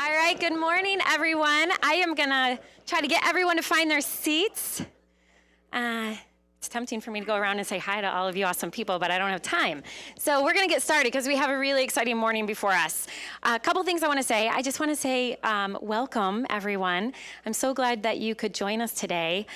All right, good morning, everyone. I am going to try to get everyone to find their seats. It's tempting for me to go around and say hi to all of you awesome people, but I don't have time. So we're going to get started because we have a really exciting morning before us. A couple things I want to say. I just want to say welcome, everyone. I'm so glad that you could join us today.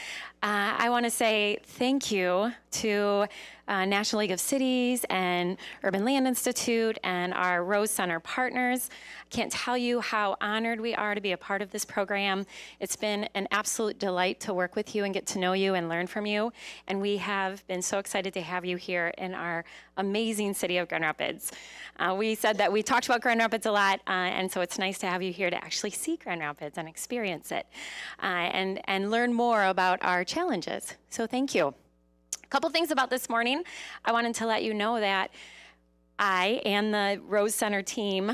I want to say thank you to National League of Cities and Urban Land Institute and our Rose Center partners. I can't tell you how honored we are to be a part of this program. It's been an absolute delight to work with you and get to know you and learn from you. And we have been so excited to have you here in our amazing city of Grand Rapids. We said that we talked about Grand Rapids a lot, and so it's nice to have you here to actually see Grand Rapids and experience it and learn more about our challenges. So thank you. A couple things about this morning. I wanted to let you know that I and the Rose Center team,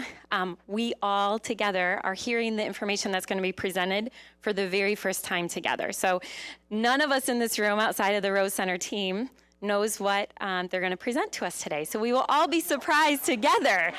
we all together are hearing the information that's going to be presented for the very first time together. So none of us in this room outside of the Rose Center team knows what they're going to present to us today. So we will all be surprised together.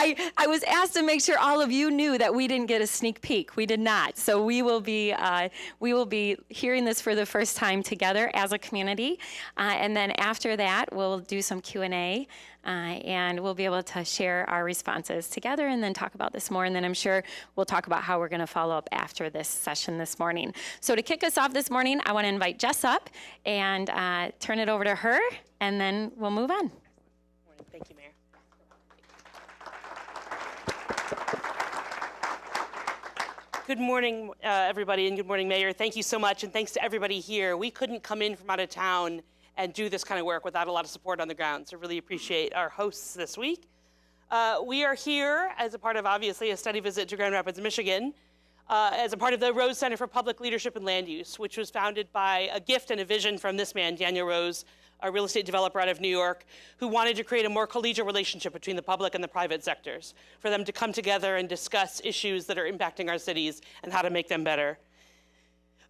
I was asked to make sure all of you knew that we didn't get a sneak peek. We did not. So we will be hearing this for the first time together as a community. And then after that, we'll do some Q&A, and we'll be able to share our responses together and then talk about this more. And then I'm sure we'll talk about how we're going to follow up after this session this morning. So to kick us off this morning, I want to invite Jess up and turn it over to her, and then we'll move on. Thank you, Mayor. Good morning, everybody, and good morning, Mayor. Thank you so much, and thanks to everybody here. We couldn't come in from out of town and do this kind of work without a lot of support on the ground, so really appreciate our hosts this week. We are here as a part of, obviously, a study visit to Grand Rapids, Michigan, as a part of the Rose Center for Public Leadership and Land Use, which was founded by a gift and a vision from this man, Daniel Rose, a real estate developer out of New York, who wanted to create a more collegial relationship between the public and the private sectors, for them to come together and discuss issues that are impacting our cities and how to make them better.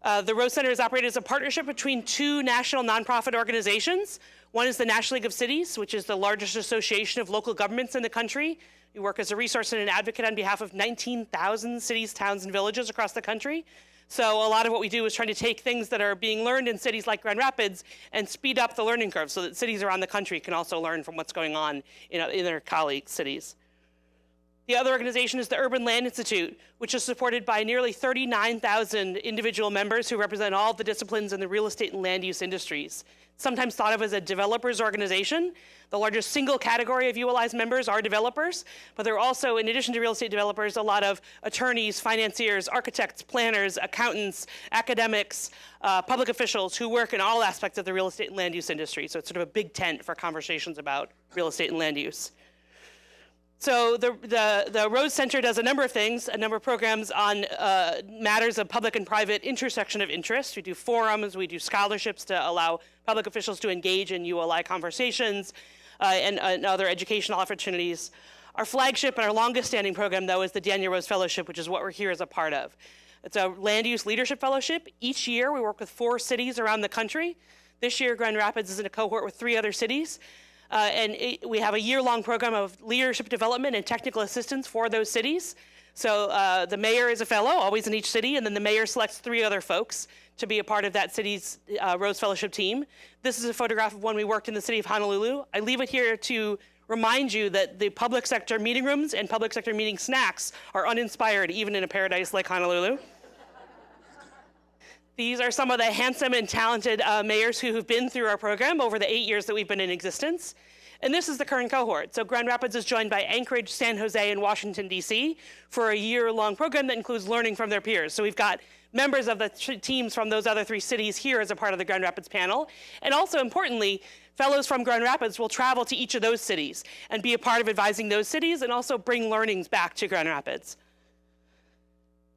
The Rose Center is operated as a partnership between two national nonprofit organizations. One is the National League of Cities, which is the largest association of local governments in the country. We work as a resource and an advocate on behalf of 19,000 cities, towns, and villages across the country. So a lot of what we do is trying to take things that are being learned in cities like Grand Rapids and speed up the learning curve so that cities around the country can also learn from what's going on in their colleague cities. The other organization is the Urban Land Institute, which is supported by nearly 39,000 individual members who represent all the disciplines in the real estate and land use industries. Sometimes thought of as a developers organization. The largest single category of ULI's members are developers, but there are also, in addition to real estate developers, a lot of attorneys, financiers, architects, planners, accountants, academics, public officials who work in all aspects of the real estate and land use industry. So it's sort of a big tent for conversations about real estate and land use. So the Rose Center does a number of things, a number of programs on matters of public and private intersection of interest. We do forums, we do scholarships to allow public officials to engage in ULI conversations and other educational opportunities. Our flagship and our longest standing program, though, is the Daniel Rose Fellowship, which is what we're here as a part of. It's a land use leadership fellowship. Each year we work with 4 cities around the country. This year Grand Rapids is in a cohort with 3 other cities. We have a year-long program of leadership development and technical assistance for those cities. So the mayor is a fellow, always in each city, and then the mayor selects 3 other folks to be a part of that city's Rose Fellowship team. This is a photograph of when we worked in the city of Honolulu. I leave it here to remind you that the public sector meeting rooms and public sector meeting snacks are uninspired, even in a paradise like Honolulu. These are some of the handsome and talented mayors who have been through our program over the 8 years that we've been in existence. And this is the current cohort. So Grand Rapids is joined by Anchorage, San Jose, and Washington, D.C. for a year-long program that includes learning from their peers. So we've got members of the teams from those other 3 cities here as a part of the Grand Rapids panel. And also, importantly, fellows from Grand Rapids will travel to each of those cities and be a part of advising those cities and also bring learnings back to Grand Rapids.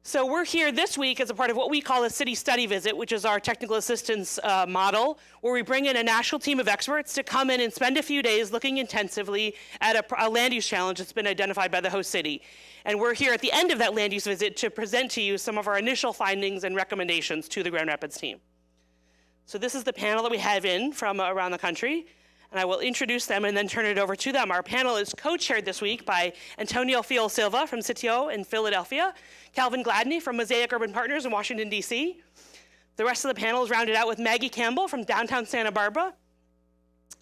So we're here this week as a part of what we call a city study visit, which is our technical assistance model, where we bring in a national team of experts to come in and spend a few days looking intensively at a land use challenge that's been identified by the host city. And we're here at the end of that land use visit to present to you some of our initial findings and recommendations to the Grand Rapids team. So this is the panel that we have in from around the country. and I will introduce them and then turn it over to them. Our panel is co-chaired this week by Antonio Fiol Silva from Sitio in Philadelphia, Calvin Gladney from Mosaic Urban Partners in Washington, D.C. The rest of the panel is rounded out with Maggie Campbell from downtown Santa Barbara,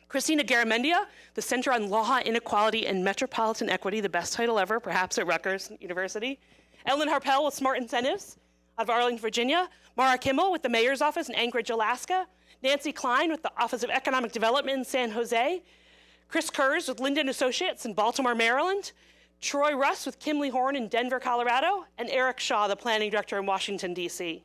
Christina Garamendia, the Center on Law, Inequality, and Metropolitan Equity, the best title ever, perhaps at Rutgers University. Ellen Harpel with Smart Incentives out of Arlington, Virginia. Mara Kimmel with the Mayor's Office in Anchorage, Alaska. Nancy Klein with the Office of Economic Development in San Jose. Chris Kurz with Linden Associates in Baltimore, Maryland. Troy Russ with Kimley Horn in Denver, Colorado. And Eric Shaw, the Planning Director in Washington, D.C.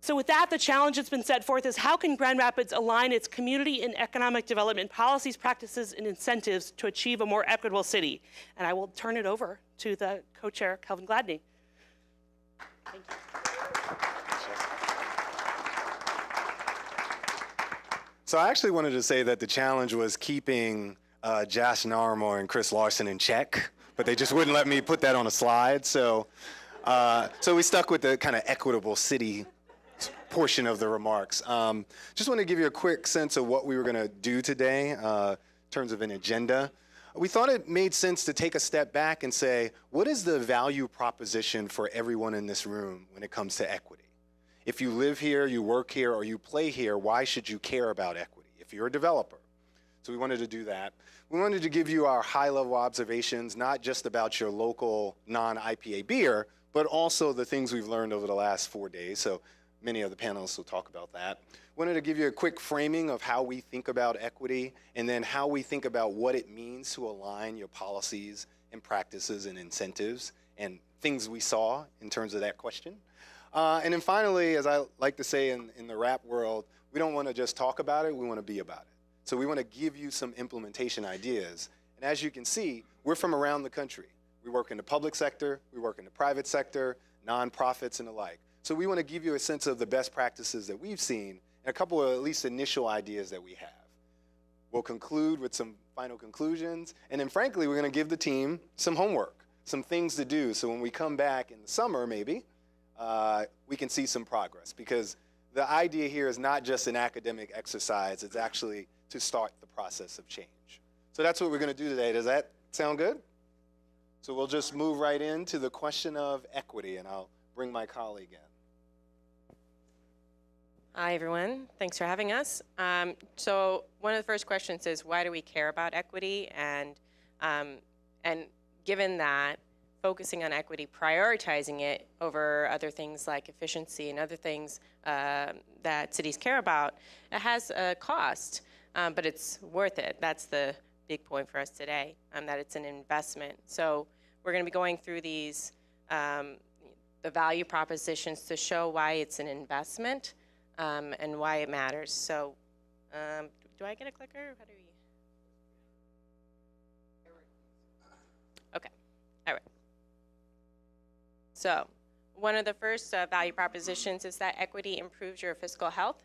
So with that, the challenge that's been set forth is how can Grand Rapids align its community and economic development policies, practices, and incentives to achieve a more equitable city? And I will turn it over to the co-chair, Calvin Gladney. Thank you. So I actually wanted to say that the challenge was keeping Josh Narmore and Chris Larson in check, but they just wouldn't let me put that on a slide. So we stuck with the kind of equitable city portion of the remarks. Just want to give you a quick sense of what we were going to do today in terms of an agenda. We thought it made sense to take a step back and say, what is the value proposition for everyone in this room when it comes to equity? If you live here, you work here, or you play here, why should you care about equity if you're a developer? So we wanted to do that. We wanted to give you our high-level observations, not just about your local non-IPA beer, but also the things we've learned over the last 4 days. So many of the panelists will talk about that. Wanted to give you a quick framing of how we think about equity and then how we think about what it means to align your policies and practices and incentives and things we saw in terms of that question. And then finally, as I like to say in the rap world, we don't want to just talk about it, we want to be about it. So we want to give you some implementation ideas. And as you can see, we're from around the country. We work in the public sector, we work in the private sector, nonprofits and the like. So we want to give you a sense of the best practices that we've seen and a couple of at least initial ideas that we have. We'll conclude with some final conclusions. And then frankly, we're going to give the team some homework, some things to do. So when we come back in the summer, maybe, we can see some progress. Because the idea here is not just an academic exercise, it's actually to start the process of change. So that's what we're going to do today. Does that sound good? So we'll just move right into the question of equity, and I'll bring my colleague in. Hi, everyone. Thanks for having us. So one of the first questions is, why do we care about equity? And given that, focusing on equity, prioritizing it over other things like efficiency and other things that cities care about, it has a cost, but it's worth it. That's the big point for us today, that it's an investment. So we're going to be going through these, the value propositions to show why it's an investment. And why it matters. So, do I get a clicker? How do we? Okay, all right. So, one of the first value propositions is that equity improves your fiscal health,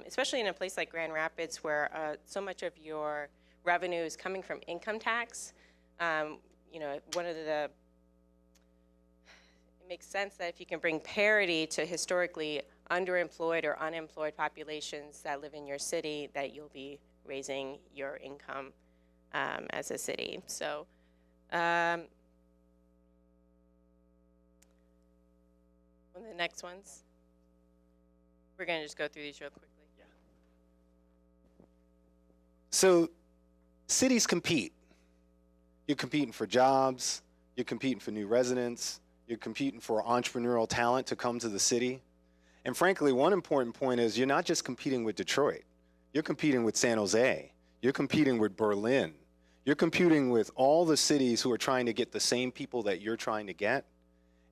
especially in a place like Grand Rapids where so much of your revenue is coming from income tax. You know, it makes sense that if you can bring parity to historically underemployed or unemployed populations that live in your city, that you'll be raising your income as a city. So one of the next ones, we're going to just go through these real quickly. Yeah. So cities compete. You're competing for jobs, you're competing for new residents, you're competing for entrepreneurial talent to come to the city. And frankly, one important point is you're not just competing with Detroit. You're competing with San Jose. You're competing with Berlin. You're competing with all the cities who are trying to get the same people that you're trying to get.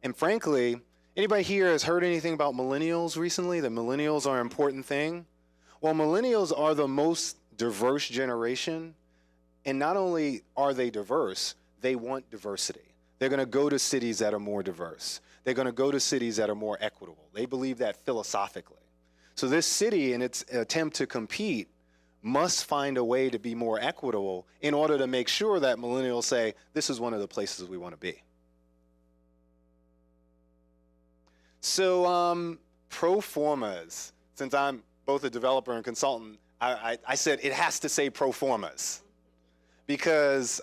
And frankly, anybody here has heard anything about millennials recently? That millennials are an important thing? Well, millennials are the most diverse generation. And not only are they diverse, they want diversity. They're going to go to cities that are more diverse. They're going to go to cities that are more equitable. They believe that philosophically. So this city, in its attempt to compete, must find a way to be more equitable in order to make sure that millennials say, this is one of the places we want to be. So Pro-Formas, since I'm both a developer and consultant, I said it has to say Pro-Formas because,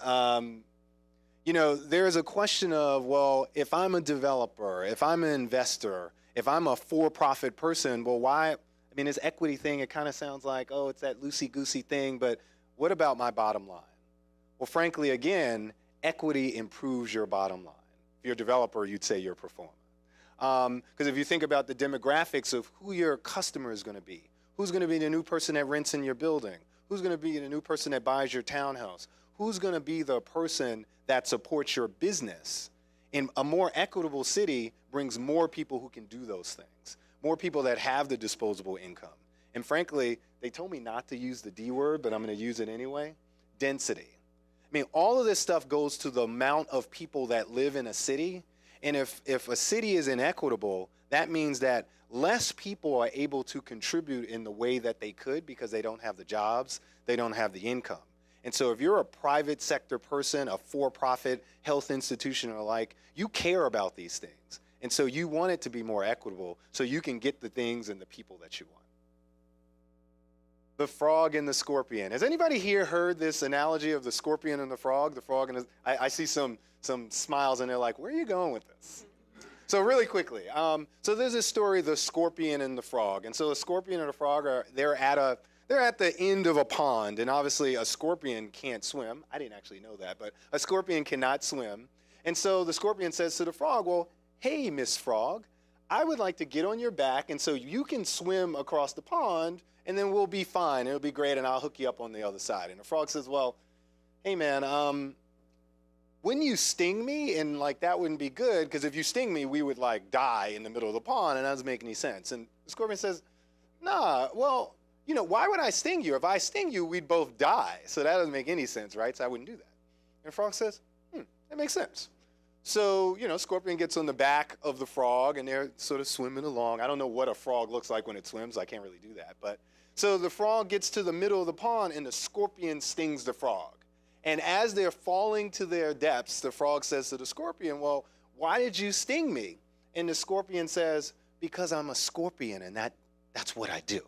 there's a question of, well, if I'm a developer, if I'm an investor, if I'm a for-profit person, well, why? I mean, this equity thing, it kind of sounds like, oh, it's that loosey-goosey thing, but what about my bottom line? Well, frankly, again, equity improves your bottom line. If you're a developer, you'd say you're a performer. Because if you think about the demographics of who your customer is going to be, who's going to be the new person that rents in your building, who's going to be the new person that buys your townhouse, who's going to be the person that supports your business. In a more equitable city brings more people who can do those things, more people that have the disposable income. And frankly, they told me not to use the D word, but I'm going to use it anyway, density. I mean, all of this stuff goes to the amount of people that live in a city. And if a city is inequitable, that means that less people are able to contribute in the way that they could because they don't have the jobs, they don't have the income. And so if you're a private sector person, a for-profit health institution or like, you care about these things. And so you want it to be more equitable so you can get the things and the people that you want. The frog and the scorpion. Has anybody here heard this analogy of the scorpion and the frog? The frog and I see some smiles and they're like, where are you going with this? So really quickly, so there's this story, the scorpion and the frog. And so the scorpion and the frog they're at the end of a pond, and obviously a scorpion can't swim. I didn't actually know that, but a scorpion cannot swim. And so the scorpion says to the frog, well, hey, Miss Frog, I would like to get on your back, and so you can swim across the pond, and then we'll be fine. It'll be great, and I'll hook you up on the other side. And the frog says, well, hey, man, wouldn't you sting me? And like that wouldn't be good, because if you sting me, we would like die in the middle of the pond, and that doesn't make any sense. And the scorpion says, nah, well, why would I sting you? If I sting you, we'd both die. So that doesn't make any sense, right? So I wouldn't do that. And the frog says, that makes sense. So, scorpion gets on the back of the frog, and they're sort of swimming along. I don't know what a frog looks like when it swims. I can't really do that. But so the frog gets to the middle of the pond, and the scorpion stings the frog. And as they're falling to their depths, the frog says to the scorpion, well, why did you sting me? And the scorpion says, because I'm a scorpion, and that's what I do.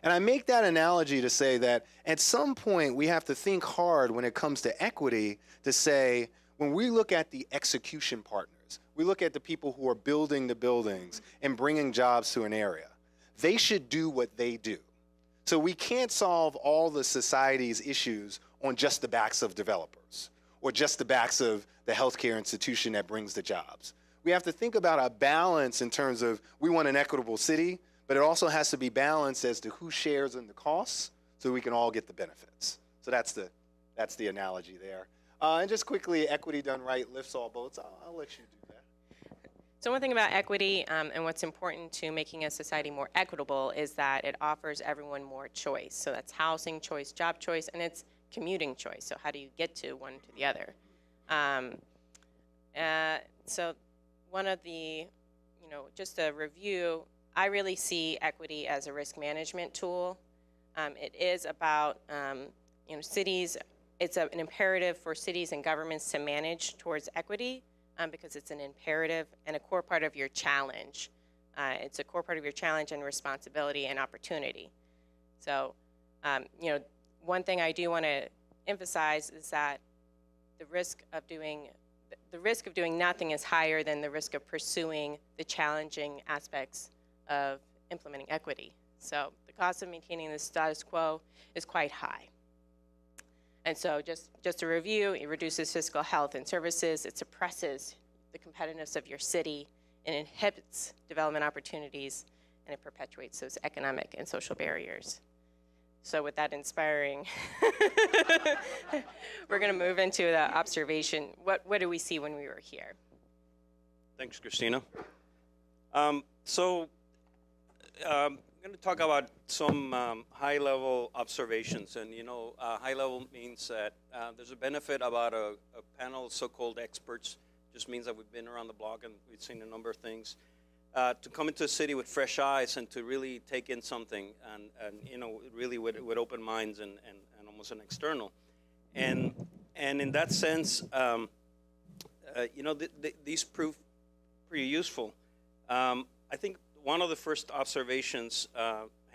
And I make that analogy to say that at some point we have to think hard when it comes to equity to say, when we look at the execution partners, we look at the people who are building the buildings and bringing jobs to an area, they should do what they do. So we can't solve all the society's issues on just the backs of developers or just the backs of the healthcare institution that brings the jobs. We have to think about a balance in terms of we want an equitable city, but it also has to be balanced as to who shares in the costs so we can all get the benefits. So that's the analogy there. And just quickly, equity done right lifts all boats. I'll let you do that. So one thing about equity and what's important to making a society more equitable is that it offers everyone more choice. So that's housing choice, job choice, and it's commuting choice. So how do you get to one to the other? So one of the, just a review, I really see equity as a risk management tool. It is about, cities, it's an imperative for cities and governments to manage towards equity because it's an imperative and a core part of your challenge. It's a core part of your challenge and responsibility and opportunity. So, one thing I do want to emphasize is that the risk of doing nothing is higher than the risk of pursuing the challenging aspects of implementing equity. So the cost of maintaining the status quo is quite high. And so just to review, it reduces fiscal health and services, it suppresses the competitiveness of your city, it inhibits development opportunities, and it perpetuates those economic and social barriers. So with that inspiring, we're going to move into the observation. What do we see when we were here? Thanks, Christina. I'm going to talk about some high-level observations. And, high-level means that there's a benefit about a panel of so-called experts. Just means that we've been around the block and we've seen a number of things. To come into a city with fresh eyes and to really take in something and really with open minds and almost an external. And in that sense, these prove pretty useful. I think one of the first observations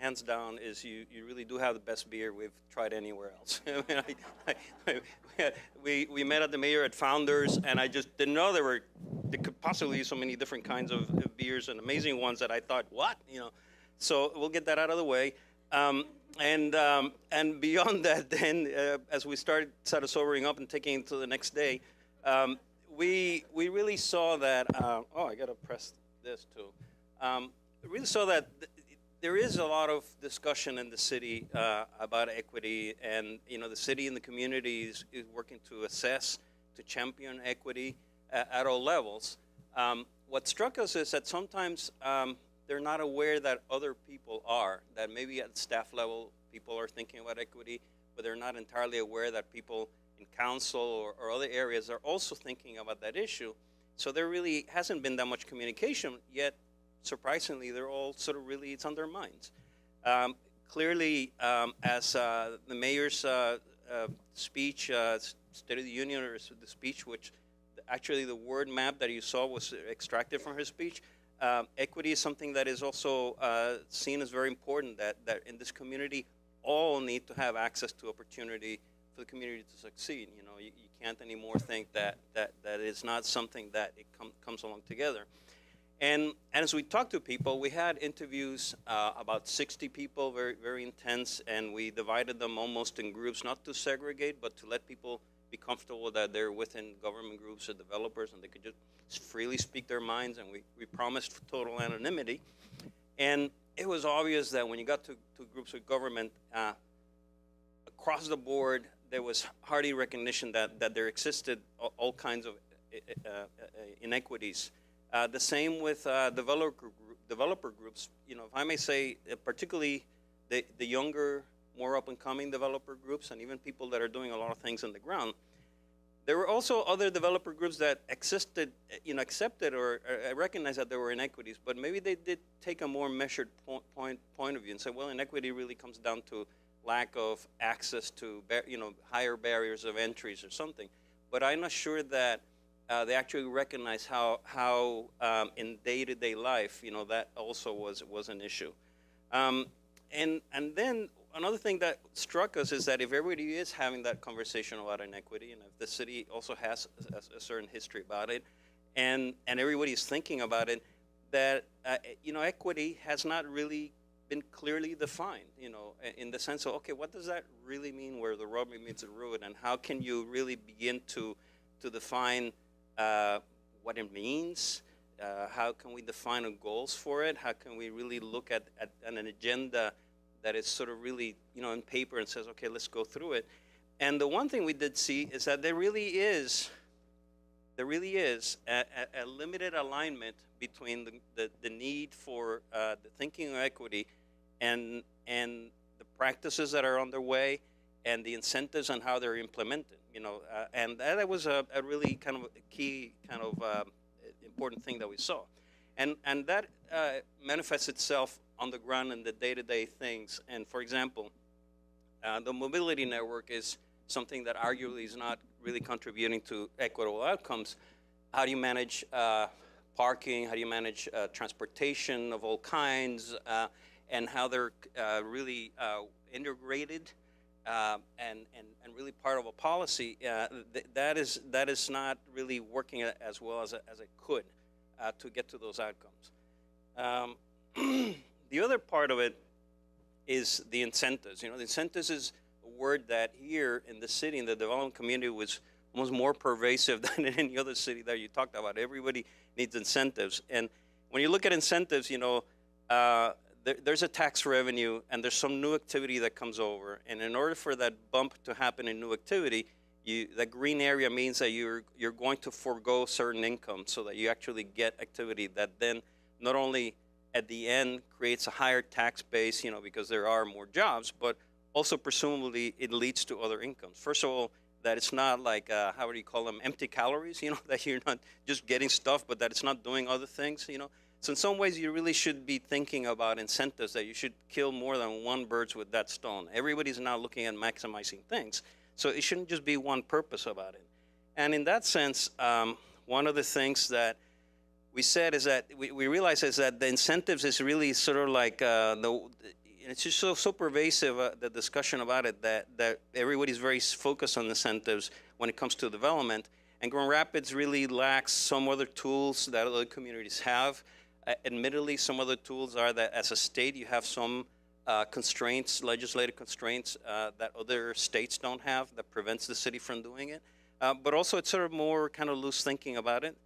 hands down, is you really do have the best beer we've tried anywhere else. I mean, we met at the Mayor at Founders, and I just didn't know there could possibly be so many different kinds of beers and amazing ones that I thought, what, So we'll get that out of the way. And beyond that, then as we started sort of sobering up and taking it to the next day, we really saw that. I gotta press this too. We really saw that there is a lot of discussion in the city about equity, and the city and the community is working to assess, to champion equity at all levels. What struck us is that sometimes they're not aware that other people are, that maybe at staff level people are thinking about equity, but they're not entirely aware that people in council or other areas are also thinking about that issue. So there really hasn't been that much communication, yet surprisingly they're all sort of really, it's on their minds. Clearly, as the mayor's speech, State of the Union, or the speech, which actually the word map that you saw was extracted from her speech, equity is something that is also seen as very important, that in this community, all need to have access to opportunity for the community to succeed. You can't anymore think that it's not something that it comes along together. And as we talked to people, we had interviews, about 60 people, very, very intense, and we divided them almost in groups, not to segregate, but to let people be comfortable that they're within government groups or developers, and they could just freely speak their minds, and we promised total anonymity. And it was obvious that when you got to groups of government, across the board, there was hearty recognition that there existed all kinds of inequities. The same with developer groups. If I may say, particularly the younger, more up-and-coming developer groups, and even people that are doing a lot of things on the ground. There were also other developer groups that accepted or recognized that there were inequities, but maybe they did take a more measured point of view and say, well, inequity really comes down to lack of access to higher barriers of entries or something. But I'm not sure that they actually recognize how in day-to-day life, that also was an issue. And then another thing that struck us is that if everybody is having that conversation about inequity, and if the city also has a certain history about it, and everybody's thinking about it, that equity has not really been clearly defined, in the sense of, okay, what does that really mean where the rubber meets the road, and how can you really begin to define what it means? How can we define our goals for it? How can we really look at an agenda that is sort of really, in paper and says, okay, let's go through it. And the one thing we did see is that there really is a limited alignment between the need for the thinking of equity and the practices that are underway and the incentives and how they're implemented, and that was a really kind of a key kind of important thing that we saw. And that manifests itself on the ground in the day-to-day things. And for example, the mobility network is something that arguably is not really contributing to equitable outcomes. How do you manage parking? How do you manage transportation of all kinds? And how they're really integrated and really part of a policy, that is not really working as well as it could to get to those outcomes. The other part of it is the incentives. The incentives is a word that here in the city, in the development community, was almost more pervasive than in any other city that you talked about. Everybody needs incentives. And when you look at incentives, there's a tax revenue and there's some new activity that comes over. And in order for that bump to happen in new activity, that green area means that you're going to forego certain income so that you actually get activity that then not only at the end creates a higher tax base, because there are more jobs, but also presumably it leads to other incomes. First of all, that it's not like, how do you call them, empty calories, that you're not just getting stuff, but that it's not doing other things, So in some ways, you really should be thinking about incentives, that you should kill more than one bird with that stone. Everybody's now looking at maximizing things. So it shouldn't just be one purpose about it. And in that sense, one of the things that we said is that we realized is that the incentives is really sort of like it's just so pervasive, the discussion about it, that everybody's very focused on incentives when it comes to development. And Grand Rapids really lacks some other tools that other communities have. Admittedly, some other tools are that as a state, you have some constraints, legislative constraints that other states don't have that prevents the city from doing it. But also it's sort of more kind of loose thinking about it.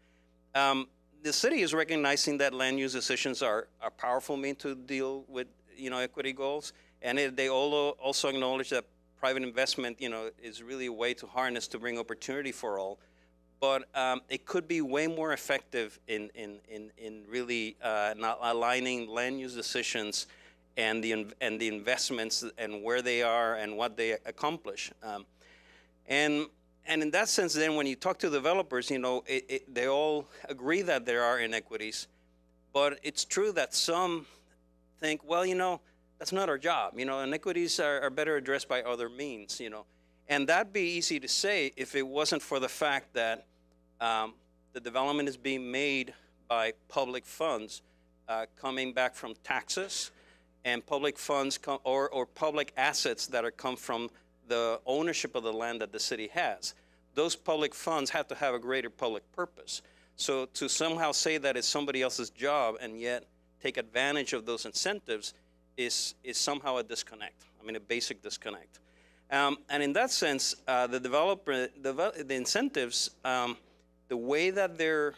The city is recognizing that land use decisions are a powerful means to deal with, equity goals. And they also acknowledge that private investment, is really a way to harness to bring opportunity for all. But it could be way more effective in really not aligning land use decisions and the investments and where they are and what they accomplish. And in that sense, then when you talk to developers, they all agree that there are inequities, but it's true that some think, well, that's not our job. Inequities are better addressed by other means. And that'd be easy to say if it wasn't for the fact that the development is being made by public funds coming back from taxes, and public funds or public assets that come from the ownership of the land that the city has. Those public funds have to have a greater public purpose. So to somehow say that it's somebody else's job and yet take advantage of those incentives is somehow a disconnect. I mean, a basic disconnect. And in that sense, the incentives, the way that they're,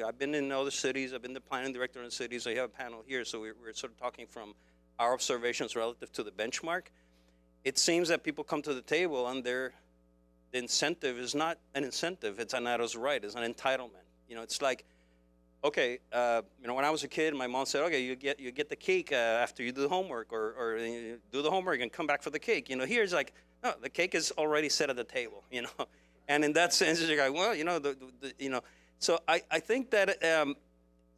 I've been in other cities, I've been the planning director in cities, I have a panel here, so we're sort of talking from our observations relative to the benchmark. It seems that people come to the table and the incentive is not an incentive, it's an adult's right, it's an entitlement. It's like, okay, when I was a kid, my mom said, okay, you get the cake after you do the homework, or you do the homework and come back for the cake. Here it's like, no, the cake is already set at the table, And in that sense, you're like, well, so I think that,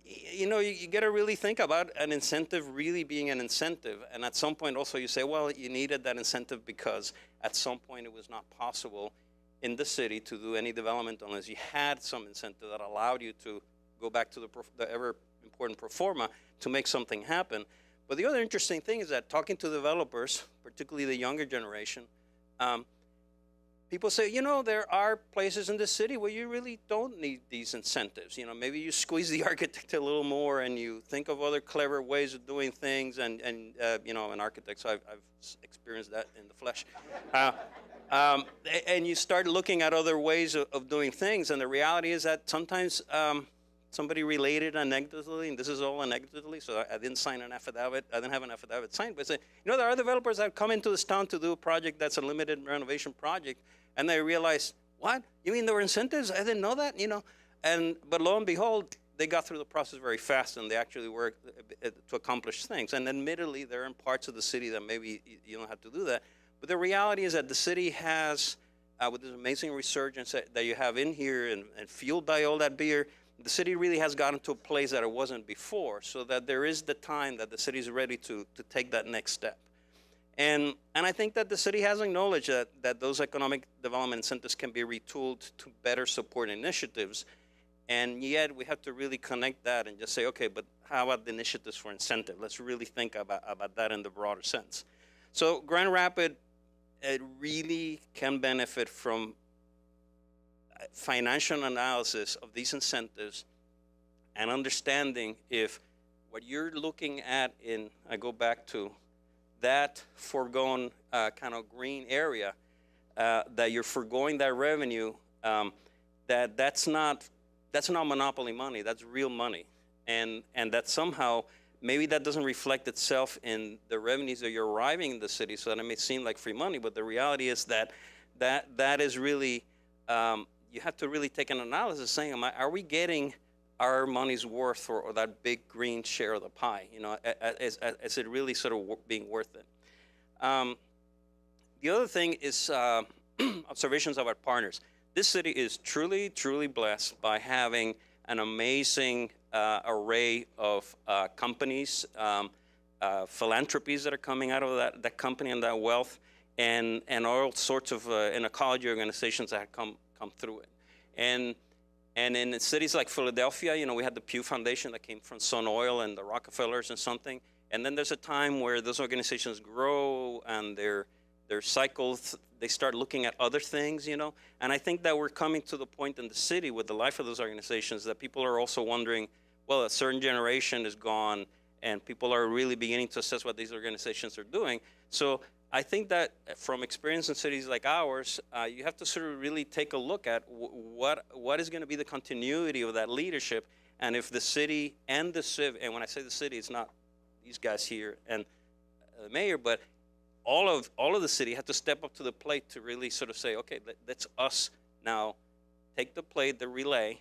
you got to really think about an incentive really being an incentive. And at some point also you say, well, you needed that incentive because at some point it was not possible in the city to do any development unless you had some incentive that allowed you to go back to the ever important pro-forma to make something happen. But the other interesting thing is that talking to developers, particularly the younger generation, people say, there are places in the city where you really don't need these incentives. Maybe you squeeze the architect a little more and you think of other clever ways of doing things. And an architect, so I've experienced that in the flesh. And you start looking at other ways of doing things. And the reality is that sometimes somebody related anecdotally, and this is all anecdotally, so I didn't sign an affidavit. I didn't have an affidavit signed, but say, there are developers that come into this town to do a project that's a limited renovation project, and they realize, what? You mean there were incentives? I didn't know that, But lo and behold, they got through the process very fast, and they actually worked to accomplish things. And admittedly, there are parts of the city that maybe you don't have to do that. But the reality is that the city has, with this amazing resurgence that you have in here and fueled by all that beer, the city really has gotten to a place that it wasn't before, so that there is the time that the city is ready to take that next step. And I think that the city has acknowledged that those economic development incentives can be retooled to better support initiatives. And yet we have to really connect that and just say, okay, but how about the initiatives for incentive? Let's really think about that in the broader sense. So Grand Rapids, it really can benefit from financial analysis of these incentives and understanding if what you're looking at I go back to that foregone kind of green area, that you're foregoing that revenue, that's not monopoly money, that's real money. And that somehow, maybe that doesn't reflect itself in the revenues that you're arriving in the city, so that it may seem like free money, but the reality is that is really, you have to really take an analysis saying, are we getting our money's worth or that big green share of the pie? Is it really sort of being worth it? The other thing is observations of our partners. This city is truly, truly blessed by having an amazing array of companies, philanthropies that are coming out of that company and that wealth, and all sorts of ecology organizations that have come through it. And in cities like Philadelphia, we had the Pew Foundation that came from Sun Oil and the Rockefellers and something. And then there's a time where those organizations grow and their cycles, they start looking at other things, you know. And I think that we're coming to the point in the city with the life of those organizations that people are also wondering, well, a certain generation is gone, and people are really beginning to assess what these organizations are doing. So I think that from experience in cities like ours, you have to sort of really take a look at what is going to be the continuity of that leadership, and if the city and the civ, and when I say the city, it's not these guys here and the mayor, but all of the city had to step up to the plate to really sort of say, okay, let's us now take the plate, the relay,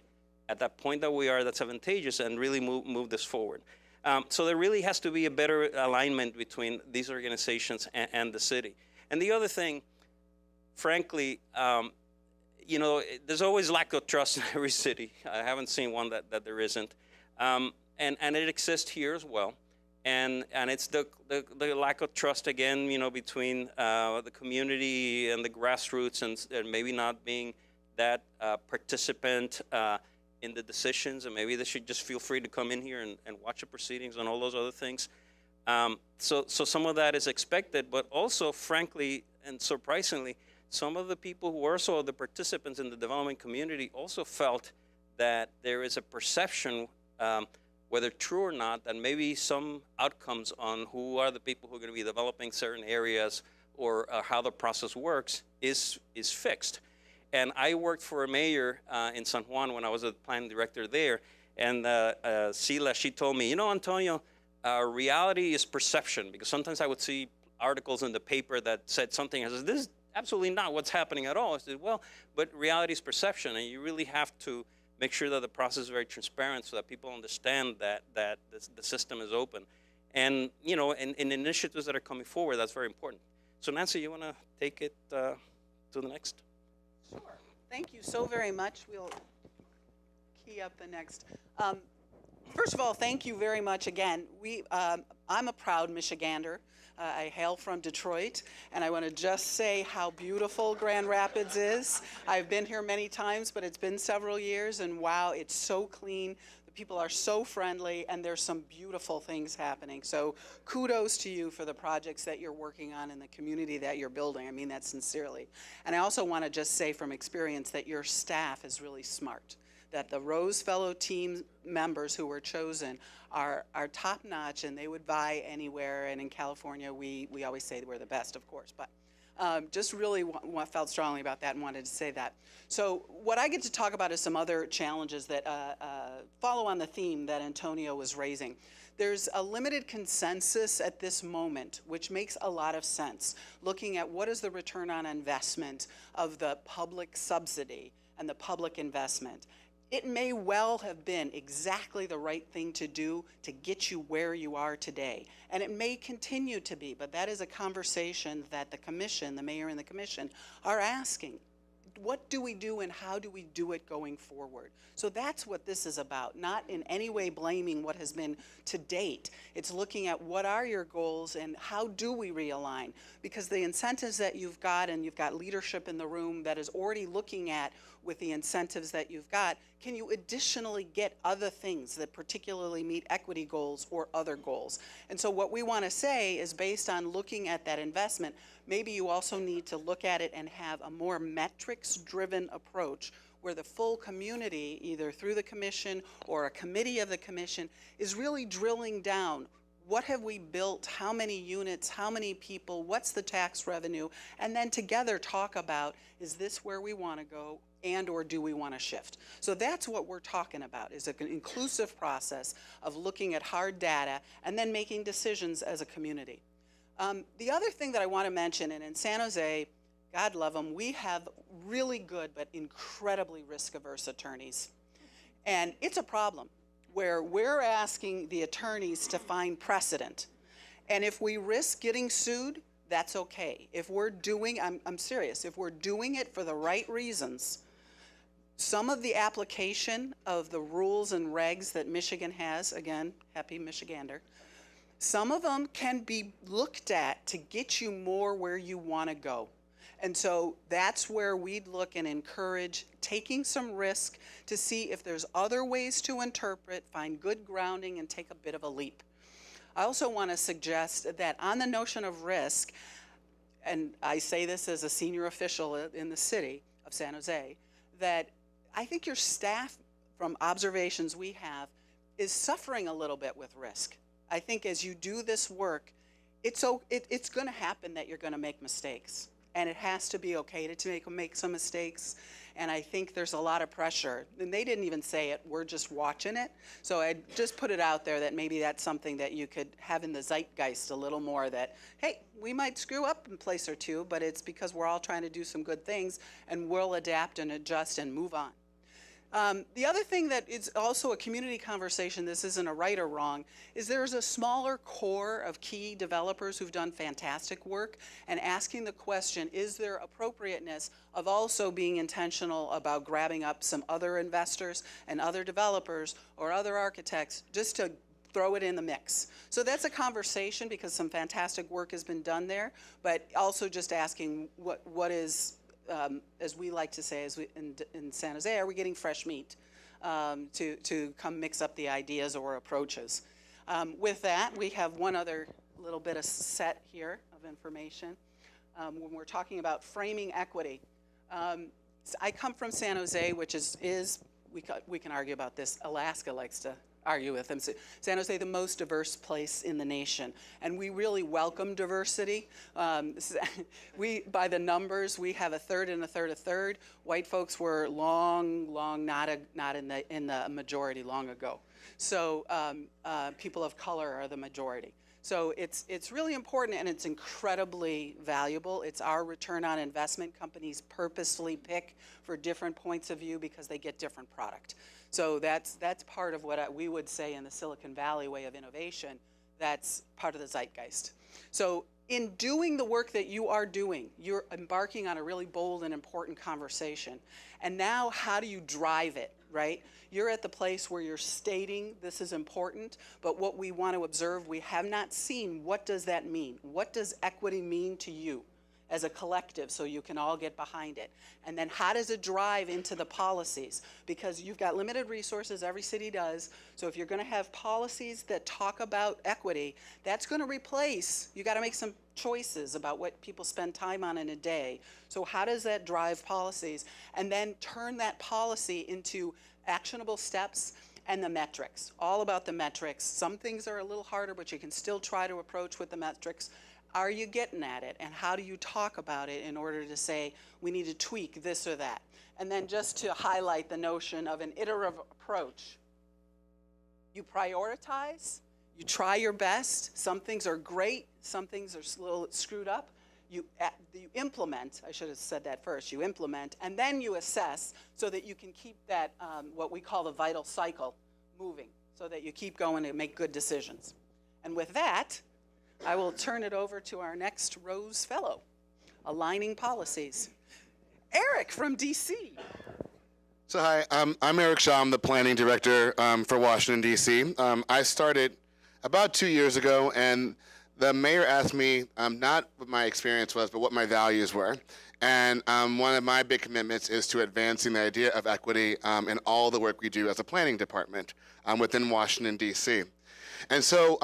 at that point that we are that's advantageous, and really move this forward. So there really has to be a better alignment between these organizations and the city. And the other thing, frankly, you know, there's always lack of trust in every city. I haven't seen one that there isn't. And it exists here as well. And it's the lack of trust, again, you know, between the community and the grassroots, and maybe not being that participant in the decisions, and maybe they should just feel free to come in here and watch the proceedings and all those other things. So some of that is expected, but also, frankly and surprisingly, some of the people who are also the participants in the development community also felt that there is a perception, whether true or not, that maybe some outcomes on who are the people who are going to be developing certain areas or how the process works is fixed. And I worked for a mayor in San Juan when I was a planning director there, and Sila, she told me, you know, Antonio, reality is perception, because sometimes I would see articles in the paper that said something, I said, this is absolutely not what's happening at all. I said, well, but reality is perception, and you really have to make sure that the process is very transparent so that people understand that the system is open. And, you know, in initiatives that are coming forward, that's very important. So Nancy, you want to take it to the next? Sure. Thank you so very much. We'll key up the next. First of all, thank you very much again. I'm a proud Michigander. I hail from Detroit, and I want to just say how beautiful Grand Rapids is. I've been here many times, but it's been several years, and wow, it's so clean. The people are so friendly, and there's some beautiful things happening. So kudos to you for the projects that you're working on and the community that you're building. I mean that sincerely. And I also want to just say from experience that your staff is really smart, that the Rose Fellow team members who were chosen are top-notch, and they would vie anywhere. And in California, we always say we're the best, of course. But just really felt strongly about that and wanted to say that. So what I get to talk about is some other challenges that follow on the theme that Antonio was raising. There's a limited consensus at this moment, which makes a lot of sense, looking at what is the return on investment of the public subsidy and the public investment. It may well have been exactly the right thing to do to get you where you are today. And it may continue to be, but that is a conversation that the commission, the mayor and the commission, are asking. What do we do and how do we do it going forward? So that's what this is about, not in any way blaming what has been to date. It's looking at what are your goals and how do we realign? Because the incentives that you've got, and you've got leadership in the room that is already looking at with the incentives that you've got, can you additionally get other things that particularly meet equity goals or other goals? And so what we want to say is, based on looking at that investment, maybe you also need to look at it and have a more metrics-driven approach where the full community, either through the commission or a committee of the commission, is really drilling down. What have we built? How many units? How many people? What's the tax revenue? And then together talk about, is this where we want to go, and or do we want to shift? So that's what we're talking about, is an inclusive process of looking at hard data and then making decisions as a community. The other thing that I want to mention, and in San Jose, God love them, we have really good but incredibly risk-averse attorneys. And it's a problem where we're asking the attorneys to find precedent. And if we risk getting sued, that's okay. If we're doing, I'm serious, if we're doing it for the right reasons, some of the application of the rules and regs that Michigan has, again, happy Michigander, some of them can be looked at to get you more where you want to go. And so that's where we'd look and encourage taking some risk to see if there's other ways to interpret, find good grounding, and take a bit of a leap. I also want to suggest that on the notion of risk, and I say this as a senior official in the city of San Jose, that I think your staff, from observations we have, is suffering a little bit with risk. I think as you do this work, it's going to happen that you're going to make mistakes. And it has to be okay to make some mistakes. And I think there's a lot of pressure. And they didn't even say it, we're just watching it. So I just put it out there that maybe that's something that you could have in the zeitgeist a little more, that, hey, we might screw up in a place or two, but it's because we're all trying to do some good things, and we'll adapt and adjust and move on. The other thing that is also a community conversation, this isn't a right or wrong, is there's a smaller core of key developers who've done fantastic work, and asking the question, is there appropriateness of also being intentional about grabbing up some other investors and other developers or other architects just to throw it in the mix. So that's a conversation, because some fantastic work has been done there, but also just asking what is, as we like to say in San Jose, are we getting fresh meat to come mix up the ideas or approaches? With that, we have one other little bit of set here of information. When we're talking about framing equity, I come from San Jose, which is we can argue about this. Alaska likes to argue with them. San Jose, the most diverse place in the nation, and we really welcome diversity. By the numbers, we have a third and a third, a third. White folks were long not in the majority long ago. So people of color are the majority. So it's really important, and it's incredibly valuable. It's our return on investment. Companies purposefully pick for different points of view because they get different product. So that's part of what we would say in the Silicon Valley way of innovation. That's part of the zeitgeist. So in doing the work that you are doing, you're embarking on a really bold and important conversation. And now how do you drive it, right? You're at the place where you're stating this is important, but what we want to observe, we have not seen, what does that mean? What does equity mean to you as a collective, so you can all get behind it? And then how does it drive into the policies? Because you've got limited resources, every city does, so if you're going to have policies that talk about equity, that's going to replace, you got to make some choices about what people spend time on in a day. So how does that drive policies? And then turn that policy into actionable steps and the metrics, all about the metrics. Some things are a little harder, but you can still try to approach with the metrics. Are you getting at it? And how do you talk about it in order to say, we need to tweak this or that? And then just to highlight the notion of an iterative approach. You prioritize, you try your best. Some things are great, some things are a little screwed up. You implement, I should have said that first, you implement, and then you assess so that you can keep that, what we call the vital cycle, moving, so that you keep going and make good decisions. And with that, I will turn it over to our next Rose Fellow, Aligning Policies. Eric from DC. So hi, I'm Eric Shaw. I'm the planning director for Washington, D.C. I started about 2 years ago, and the mayor asked me not what my experience was, but what my values were. And one of my big commitments is to advancing the idea of equity in all the work we do as a planning department within Washington, D.C. And so,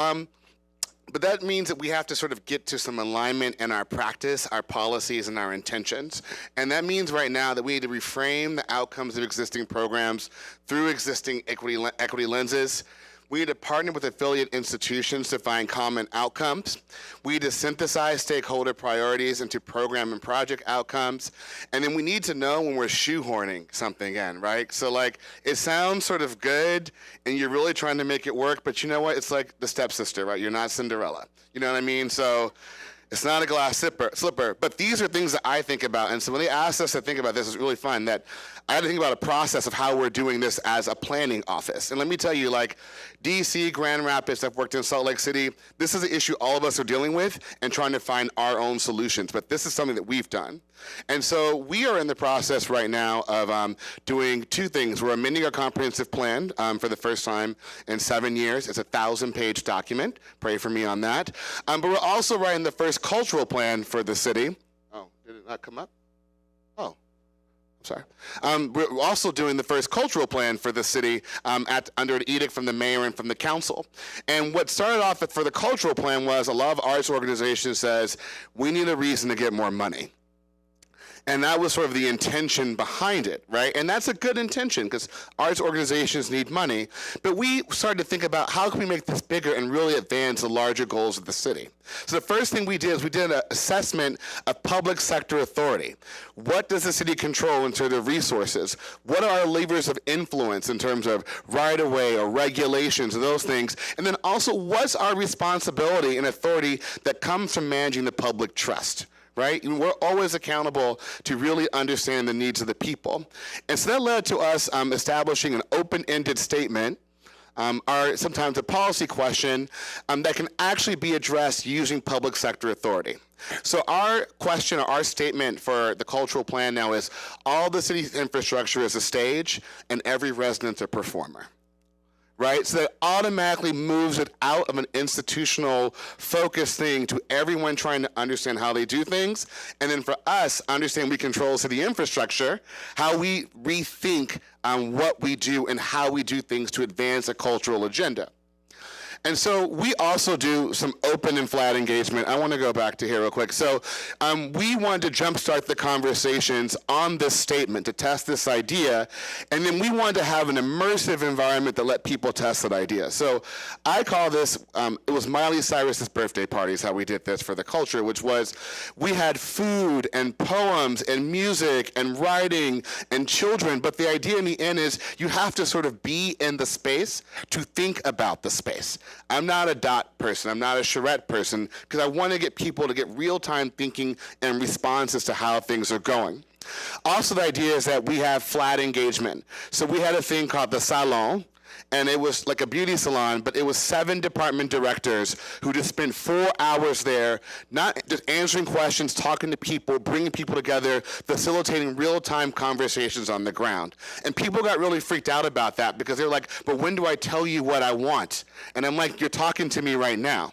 but that means that we have to sort of get to some alignment in our practice, our policies, and our intentions. And that means right now that we need to reframe the outcomes of existing programs through existing equity lenses. We need to partner with affiliate institutions to find common outcomes. We need to synthesize stakeholder priorities into program and project outcomes. And then we need to know when we're shoehorning something in, right? So like, it sounds sort of good and you're really trying to make it work, but you know what? It's like the stepsister, right? You're not Cinderella. You know what I mean? So it's not a glass slipper, but these are things that I think about. And so when they asked us to think about this, it's really fun that I had to think about a process of how we're doing this as a planning office. And let me tell you, like DC, Grand Rapids, I've worked in Salt Lake City, this is an issue all of us are dealing with and trying to find our own solutions. But this is something that we've done. And so we are in the process right now of doing two things. We're amending our comprehensive plan for the first time in 7 years. It's a 1,000-page document. Pray for me on that. But we're also writing the first cultural plan for the city. Oh, did it not come up? Oh, I'm Sorry. We're also doing the first cultural plan for the city under an edict from the mayor and from the council. And what started off for the cultural plan was a lot of arts organizations says, we need a reason to get more money. And that was sort of the intention behind it, right? And that's a good intention because arts organizations need money. But we started to think about how can we make this bigger and really advance the larger goals of the city. So the first thing we did is we did an assessment of public sector authority. What does the city control in terms of resources? What are our levers of influence in terms of right-of-way or regulations or those things? And then also, what's our responsibility and authority that comes from managing the public trust? Right? And we're always accountable to really understand the needs of the people. And so that led to us establishing an open-ended statement, or sometimes a policy question that can actually be addressed using public sector authority. So our question, or our statement for the cultural plan now is, all the city's infrastructure is a stage and every resident's a performer. Right? So that automatically moves it out of an institutional focused thing to everyone trying to understand how they do things. And then for us, understand we control city infrastructure, how we rethink what we do and how we do things to advance a cultural agenda. And so we also do some open and flat engagement. I want to go back to here real quick. So we wanted to jumpstart the conversations on this statement to test this idea. And then we wanted to have an immersive environment that let people test that idea. So I call this, it was Miley Cyrus's birthday party is how we did this for the culture, which was we had food and poems and music and writing and children. But the idea in the end is you have to sort of be in the space to think about the space. I'm not a dot person. I'm not a charrette person because I want to get people to get real-time thinking and responses to how things are going. Also, the idea is that we have flat engagement. So we had a thing called the salon, and it was like a beauty salon, but it was 7 department directors who just spent 4 hours there, not just answering questions, talking to people, bringing people together, facilitating real-time conversations on the ground. And people got really freaked out about that because they were like, but when do I tell you what I want? And I'm like, you're talking to me right now.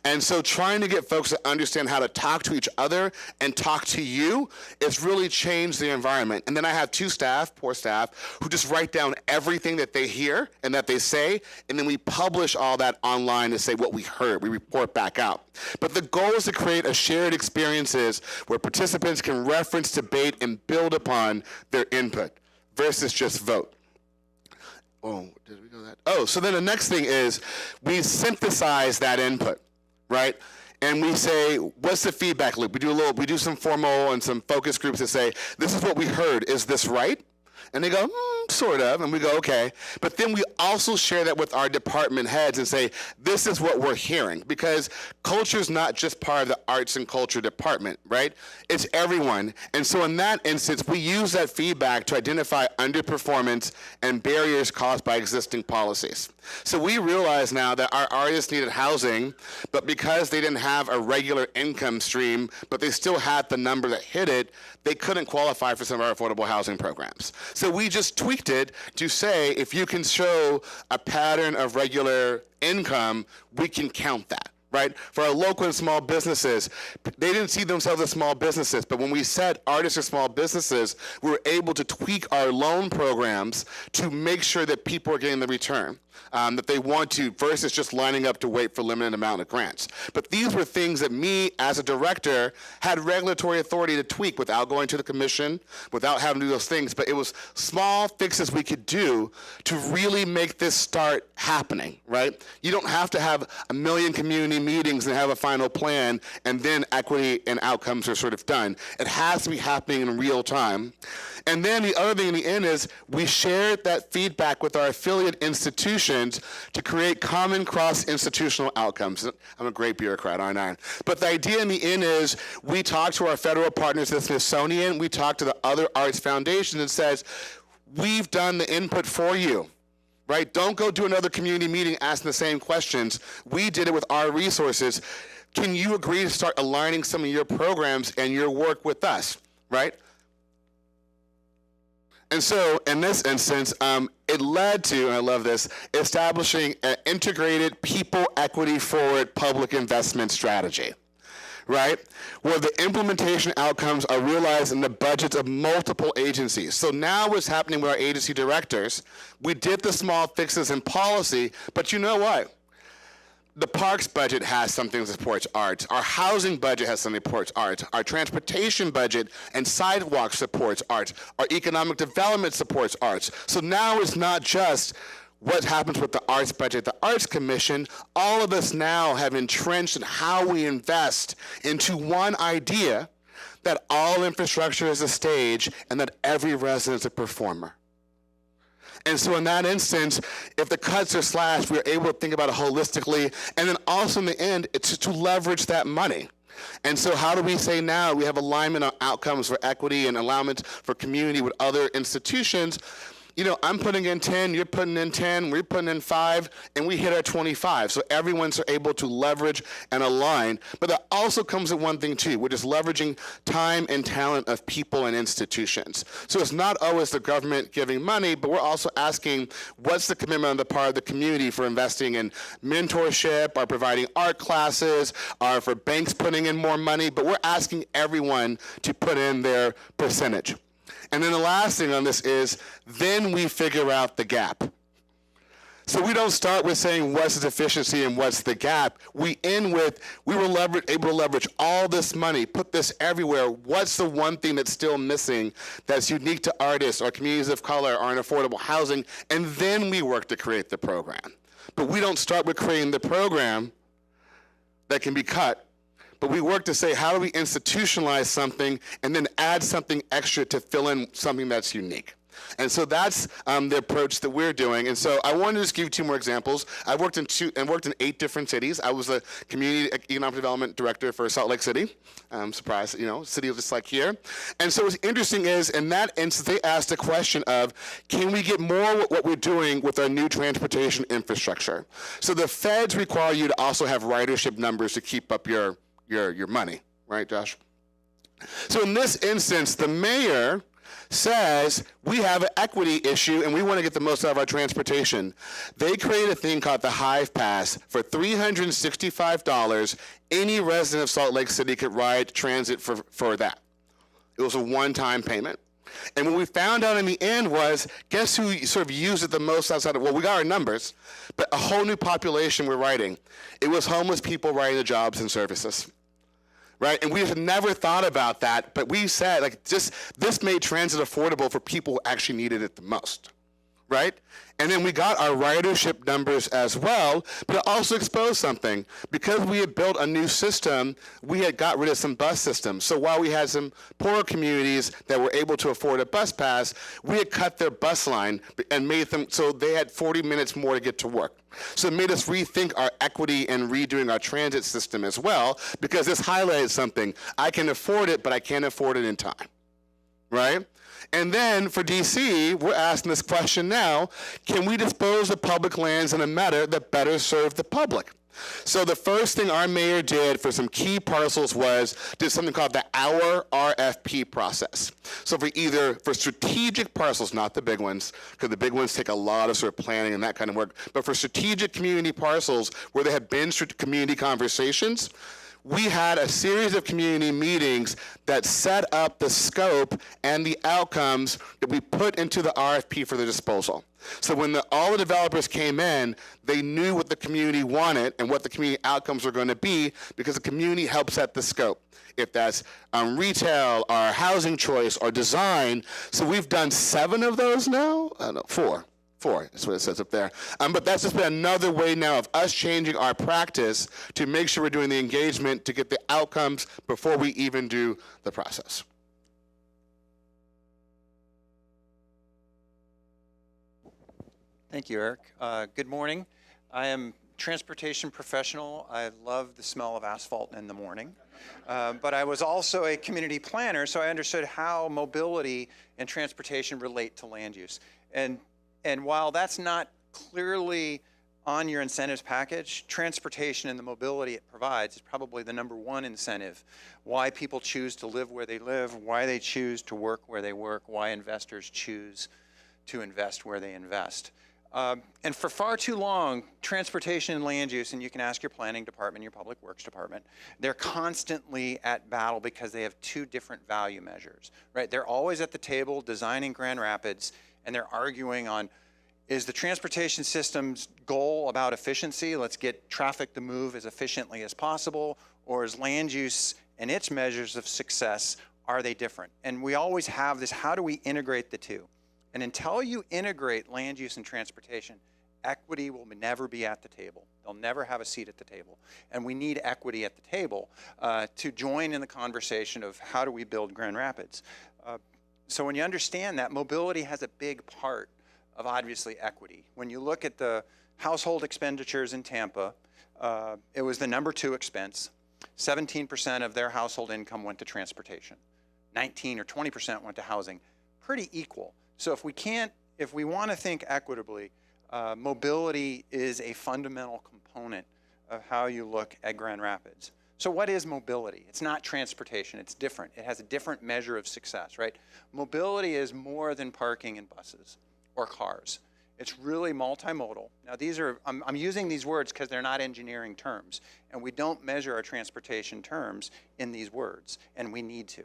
And so trying to get folks to understand how to talk to each other and talk to you has really changed the environment. And then I have 2 staff, poor staff, who just write down everything that they hear and that they say, and then we publish all that online to say what we heard. We report back out. But the goal is to create a shared experiences where participants can reference, debate, and build upon their input versus just vote. Oh, did we go that? Oh, so then the next thing is we synthesize that input, right? And we say, what's the feedback loop? We do some formal and some focus groups that say, this is what we heard. Is this right? And they go, sort of, and we go, okay. But then we also share that with our department heads and say, this is what we're hearing. Because culture is not just part of the arts and culture department, right? It's everyone. And so in that instance, we use that feedback to identify underperformance and barriers caused by existing policies. So we realize now that our artists needed housing, but because they didn't have a regular income stream, but they still had the number that hit it, they couldn't qualify for some of our affordable housing programs. So we just tweaked it to say, if you can show a pattern of regular income, we can count that. Right? For our local and small businesses, they didn't see themselves as small businesses, but when we said artists are small businesses, we were able to tweak our loan programs to make sure that people are getting the return that they want to versus just lining up to wait for limited amount of grants. But these were things that me, as a director, had regulatory authority to tweak without going to the commission, without having to do those things. But it was small fixes we could do to really make this start happening, right? You don't have to have a million community meetings and have a final plan and then equity and outcomes are sort of done. It has to be happening in real time. And then the other thing in the end is we shared that feedback with our affiliate institutions to create common cross-institutional outcomes. I'm a great bureaucrat, aren't I? But the idea in the end is we talk to our federal partners, the Smithsonian, we talk to the other arts foundations and says, we've done the input for you. Right? Don't go do another community meeting asking the same questions. We did it with our resources. Can you agree to start aligning some of your programs and your work with us? Right? And so in this instance, it led to, and I love this, establishing an integrated people equity forward public investment strategy. right? Where the implementation outcomes are realized in the budgets of multiple agencies. So now what's happening with our agency directors, we did the small fixes in policy, but you know what? The parks budget has something that supports arts. Our housing budget has something that supports arts. Our transportation budget and sidewalk supports arts. Our economic development supports arts. So now it's not just what happens with the arts budget, the Arts Commission. All of us now have entrenched in how we invest into one idea that all infrastructure is a stage and that every resident is a performer. And so in that instance, if the cuts are slashed, we're able to think about it holistically. And then also in the end, it's to leverage that money. And so how do we say now we have alignment on outcomes for equity and alignment for community with other institutions? You know, I'm putting in 10, you're putting in 10, we're putting in 5, and we hit our 25. So everyone's able to leverage and align. But that also comes with one thing too, which is leveraging time and talent of people and institutions. So it's not always the government giving money, but we're also asking what's the commitment on the part of the community for investing in mentorship, or providing art classes, or for banks putting in more money, but we're asking everyone to put in their percentage. And then the last thing on this is, then we figure out the gap. So we don't start with saying what's the deficiency and what's the gap. We end with, we were able to leverage all this money, put this everywhere. What's the one thing that's still missing that's unique to artists or communities of color or in affordable housing? And then we work to create the program. But we don't start with creating the program that can be cut. But we work to say, how do we institutionalize something and then add something extra to fill in something that's unique? And so that's the approach that we're doing. And so I wanted to just give you 2 more examples. I worked in 8 different cities. I was a community economic development director for Salt Lake City. I'm surprised, you know, city just like here. And so what's interesting is, in that instance, they asked the question of, can we get more with what we're doing with our new transportation infrastructure? So the feds require you to also have ridership numbers to keep up your money, right, Josh? So in this instance, the mayor says we have an equity issue and we want to get the most out of our transportation. They create a thing called the Hive Pass. For $365, any resident of Salt Lake City could ride transit for that. It was a one-time payment. And what we found out in the end was, guess who sort of used it the most outside of, well, we got our numbers, but a whole new population we're riding. It was homeless people riding the jobs and services. Right? And we had never thought about that, but we said, like, this made transit affordable for people who actually needed it the most, right? And then we got our ridership numbers as well, but it also exposed something. Because we had built a new system, we had got rid of some bus systems. So while we had some poorer communities that were able to afford a bus pass, we had cut their bus line and made them so they had 40 minutes more to get to work. So it made us rethink our equity and redoing our transit system as well, because this highlighted something. I can afford it, but I can't afford it in time, right? And then for DC, we're asking this question now, can we dispose of public lands in a manner that better serve the public? So the first thing our mayor did for some key parcels was did something called the Our RFP process. So for strategic parcels, not the big ones, because the big ones take a lot of sort of planning and that kind of work, but for strategic community parcels where there have been community conversations, we had a series of community meetings that set up the scope and the outcomes that we put into the RFP for the disposal. So when all the developers came in, they knew what the community wanted and what the community outcomes were going to be, because the community helps set the scope. If that's retail or housing choice or design. So we've done 7 of those now? No, 4. 4 is what it says up there. But that's just been another way now of us changing our practice to make sure we're doing the engagement to get the outcomes before we even do the process. Thank you, Eric. Good morning. I am a transportation professional. I love the smell of asphalt in the morning. But I was also a community planner, so I understood how mobility and transportation relate to land use. And while that's not clearly on your incentives package, transportation and the mobility it provides is probably the #1 incentive. Why people choose to live where they live, why they choose to work where they work, why investors choose to invest where they invest. And for far too long, transportation and land use, and you can ask your planning department, your public works department, they're constantly at battle because they have two different value measures, right? They're always at the table designing Grand Rapids, and they're arguing on, is the transportation system's goal about efficiency? Let's get traffic to move as efficiently as possible, or is land use and its measures of success, are they different? And we always have this, how do we integrate the two? And until you integrate land use and transportation, equity will never be at the table. They'll never have a seat at the table. And we need equity at the table to join in the conversation of how do we build Grand Rapids. So when you understand that, mobility has a big part of obviously equity. When you look at the household expenditures in Tampa, it was the #2 expense. 17% of their household income went to transportation. 19 or 20% went to housing. Pretty equal. So if we want to think equitably, mobility is a fundamental component of how you look at Grand Rapids. So what is mobility? It's not transportation, it's different. It has a different measure of success, right? Mobility is more than parking in buses or cars. It's really multimodal. Now I'm using these words because they're not engineering terms, and we don't measure our transportation terms in these words, and we need to,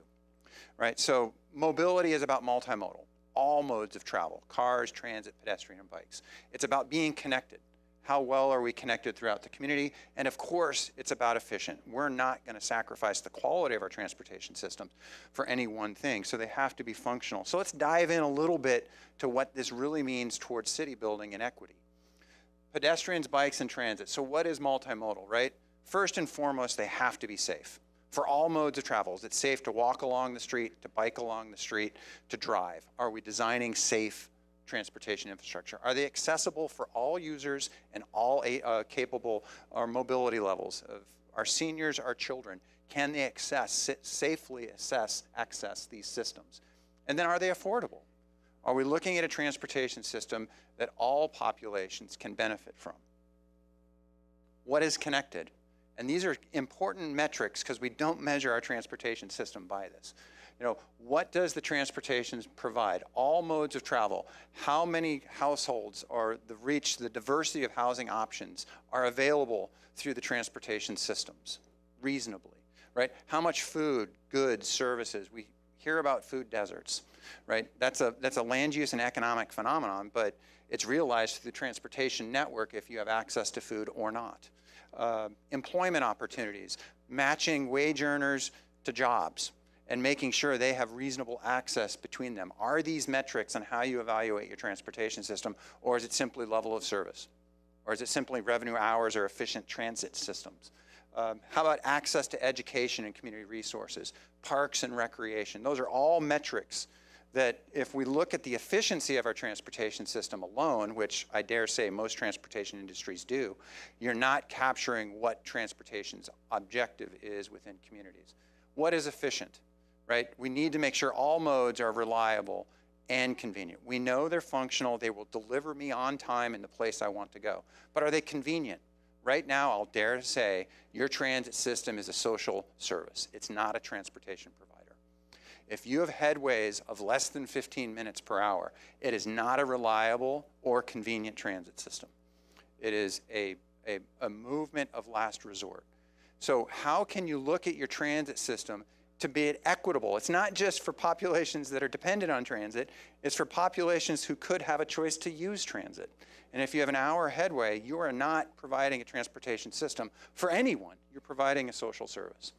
right? So mobility is about multimodal. All modes of travel, cars, transit, pedestrian, and bikes. It's about being connected. How well are we connected throughout the community? And of course, it's about efficient. We're not going to sacrifice the quality of our transportation systems for any one thing, so they have to be functional. So let's dive in a little bit to what this really means towards city building and equity. Pedestrians, bikes, and transit. So what is multimodal, right? First and foremost, they have to be safe. For all modes of travel, is it safe to walk along the street, to bike along the street, to drive? Are we designing safe transportation infrastructure? Are they accessible for all users and all capable or mobility levels of our seniors, our children? Can they safely access these systems? And then are they affordable? Are we looking at a transportation system that all populations can benefit from? What is connected? And these are important metrics because we don't measure our transportation system by this. You know, what does the transportation provide? All modes of travel. How many households or the diversity of housing options are available through the transportation systems reasonably, right? How much food, goods, services? We hear about food deserts, right? That's a land use and economic phenomenon, but it's realized through the transportation network if you have access to food or not. Employment opportunities, matching wage earners to jobs, and making sure they have reasonable access between them. Are these metrics on how you evaluate your transportation system, or is it simply level of service? Or is it simply revenue hours or efficient transit systems? How about access to education and community resources, parks and recreation? Those are all metrics that if we look at the efficiency of our transportation system alone, which I dare say most transportation industries do, you're not capturing what transportation's objective is within communities. What is efficient, right? We need to make sure all modes are reliable and convenient. We know they're functional, they will deliver me on time in the place I want to go. But are they convenient? Right now, I'll dare to say your transit system is a social service. It's not a transportation provider. If you have headways of less than 15 minutes per hour, it is not a reliable or convenient transit system. It is a movement of last resort. So how can you look at your transit system to be equitable? It's not just for populations that are dependent on transit, it's for populations who could have a choice to use transit. And if you have an hour headway, you are not providing a transportation system for anyone. You're providing a social service.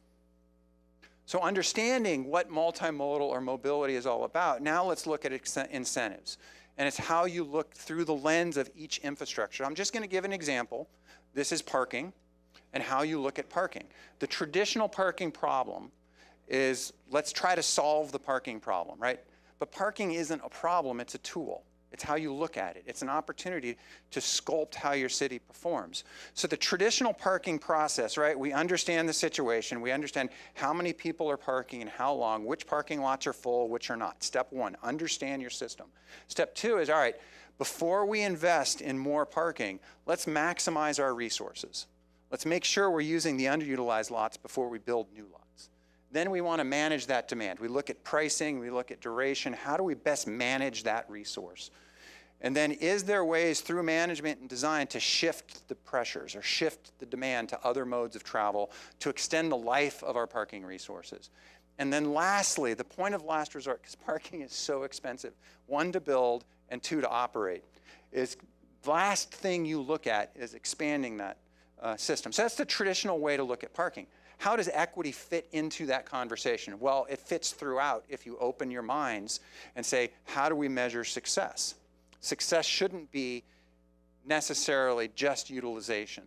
So understanding what multimodal or mobility is all about, now let's look at incentives. And it's how you look through the lens of each infrastructure. I'm just going to give an example. This is parking and how you look at parking. The traditional parking problem is let's try to solve the parking problem, right? But parking isn't a problem, it's a tool. It's how you look at it. It's an opportunity to sculpt how your city performs. So the traditional parking process, right? We understand the situation. We understand how many people are parking and how long, which parking lots are full, which are not. Step one, understand your system. Step two is, all right, before we invest in more parking, let's maximize our resources. Let's make sure we're using the underutilized lots before we build new lots. Then we want to manage that demand. We look at pricing, we look at duration. How do we best manage that resource? And then is there ways through management and design to shift the pressures or shift the demand to other modes of travel to extend the life of our parking resources? And then lastly, the point of last resort, because parking is so expensive, 1, to build and 2, to operate, is the last thing you look at is expanding that system. So that's the traditional way to look at parking. How does equity fit into that conversation? Well, it fits throughout if you open your minds and say, how do we measure success? Success shouldn't be necessarily just utilization,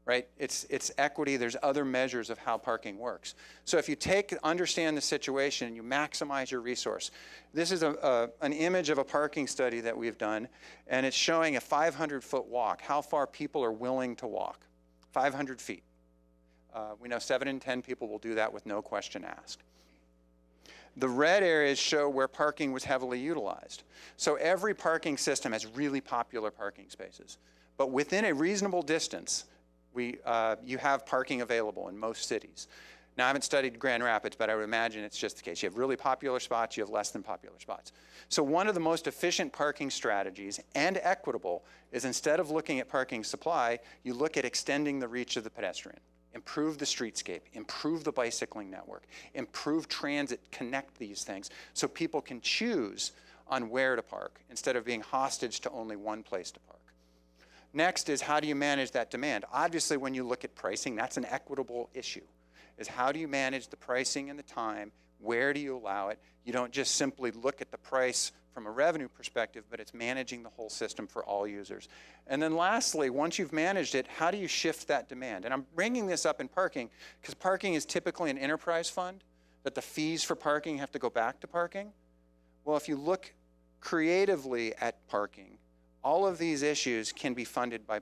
right? It's equity. There's other measures of how parking works. So if you understand the situation and you maximize your resource, this is an image of a parking study that we've done, and it's showing a 500-foot walk, how far people are willing to walk, 500 feet. We know 7 in 10 people will do that with no question asked. The red areas show where parking was heavily utilized. So every parking system has really popular parking spaces. But within a reasonable distance, you have parking available in most cities. Now, I haven't studied Grand Rapids, but I would imagine it's just the case. You have really popular spots, you have less than popular spots. So one of the most efficient parking strategies, and equitable, is instead of looking at parking supply, you look at extending the reach of the pedestrian. Improve the streetscape, improve the bicycling network, improve transit, connect these things so people can choose on where to park instead of being hostage to only one place to park. Next is, how do you manage that demand? Obviously, when you look at pricing, that's an equitable issue, is how do you manage the pricing and the time? Where do you allow it? You don't just simply look at the price from a revenue perspective, but it's managing the whole system for all users. And then lastly, once you've managed it, how do you shift that demand? And I'm bringing this up in parking because parking is typically an enterprise fund, that the fees for parking have to go back to parking. Well, if you look creatively at parking, all of these issues can be funded by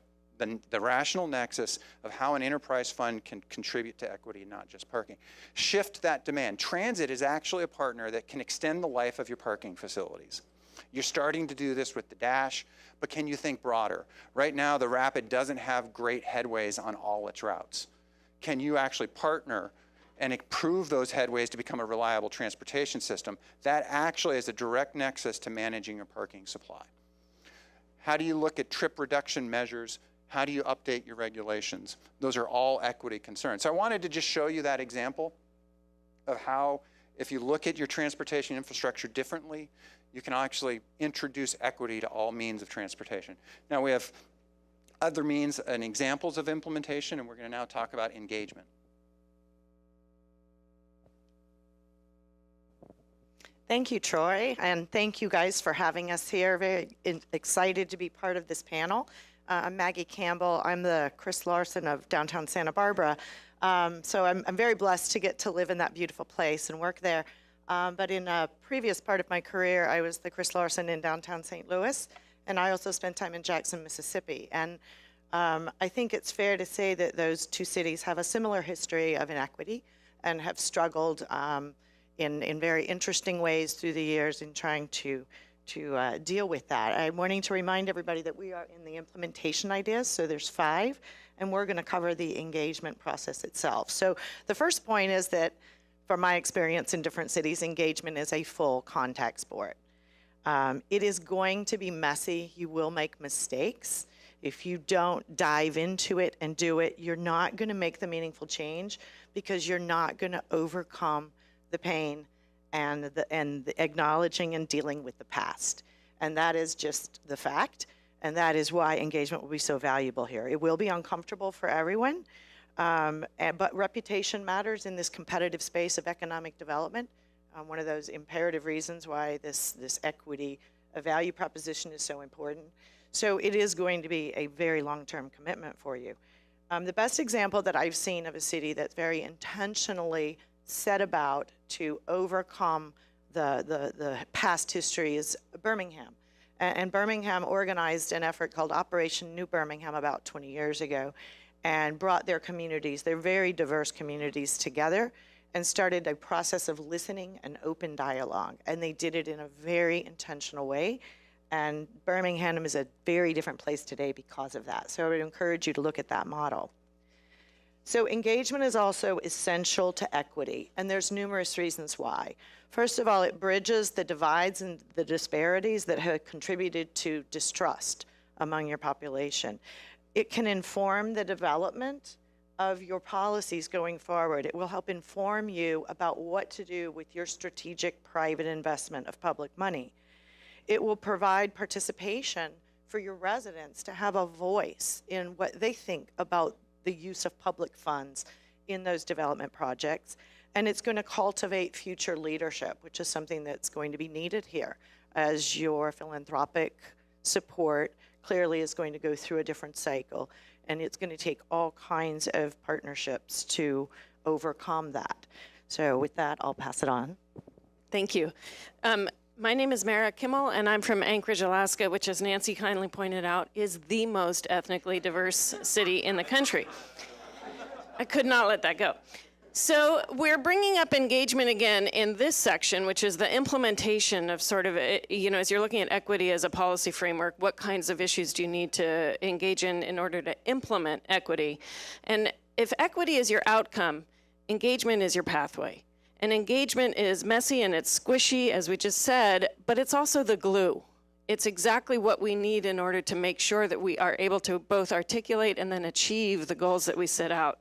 the rational nexus of how an enterprise fund can contribute to equity, not just parking. Shift that demand. Transit is actually a partner that can extend the life of your parking facilities. You're starting to do this with the Dash, but can you think broader? Right now, the Rapid doesn't have great headways on all its routes. Can you actually partner and improve those headways to become a reliable transportation system? That actually is a direct nexus to managing your parking supply. How do you look at trip reduction measures? How do you update your regulations? Those are all equity concerns. So I wanted to just show you that example of how, if you look at your transportation infrastructure differently, you can actually introduce equity to all means of transportation. Now we have other means and examples of implementation, and we're going to now talk about engagement. Thank you, Troy, and thank you guys for having us here. Very excited to be part of this panel. I'm Maggie Campbell. I'm the Chris Larson of downtown Santa Barbara. So I'm very blessed to get to live in that beautiful place and work there. But in a previous part of my career, I was the Chris Larson in downtown St. Louis, and I also spent time in Jackson, Mississippi. And I think it's fair to say that those two cities have a similar history of inequity and have struggled in very interesting ways through the years in trying to deal with that. I'm wanting to remind everybody that we are in the implementation ideas, so there's 5, and we're going to cover the engagement process itself. So the first point is that, from my experience in different cities, engagement is a full contact sport. It is going to be messy. You will make mistakes. If you don't dive into it and do it, you're not going to make the meaningful change because you're not going to overcome the pain and the acknowledging and dealing with the past. And that is just the fact, and that is why engagement will be so valuable here. It will be uncomfortable for everyone, but reputation matters in this competitive space of economic development. One of those imperative reasons why this equity value proposition is so important. So it is going to be a very long-term commitment for you. The best example that I've seen of a city that's very intentionally set about to overcome the past history is Birmingham. And Birmingham organized an effort called Operation New Birmingham about 20 years ago and brought their communities, their very diverse communities, together and started a process of listening and open dialogue. And they did it in a very intentional way. And Birmingham is a very different place today because of that. So I would encourage you to look at that model. So engagement is also essential to equity, and there's numerous reasons why. First of all, it bridges the divides and the disparities that have contributed to distrust among your population. It can inform the development of your policies going forward. It will help inform you about what to do with your strategic private investment of public money. It will provide participation for your residents to have a voice in what they think about the use of public funds in those development projects. And it's going to cultivate future leadership, which is something that's going to be needed here, as your philanthropic support clearly is going to go through a different cycle. And it's going to take all kinds of partnerships to overcome that. So with that, I'll pass it on. Thank you. My name is Mara Kimmel, and I'm from Anchorage, Alaska, which, as Nancy kindly pointed out, is the most ethnically diverse city in the country. I could not let that go. So we're bringing up engagement again in this section, which is the implementation of sort of, as you're looking at equity as a policy framework, what kinds of issues do you need to engage in order to implement equity? And if equity is your outcome, engagement is your pathway. And engagement is messy and it's squishy, as we just said, but it's also the glue. It's exactly what we need in order to make sure that we are able to both articulate and then achieve the goals that we set out.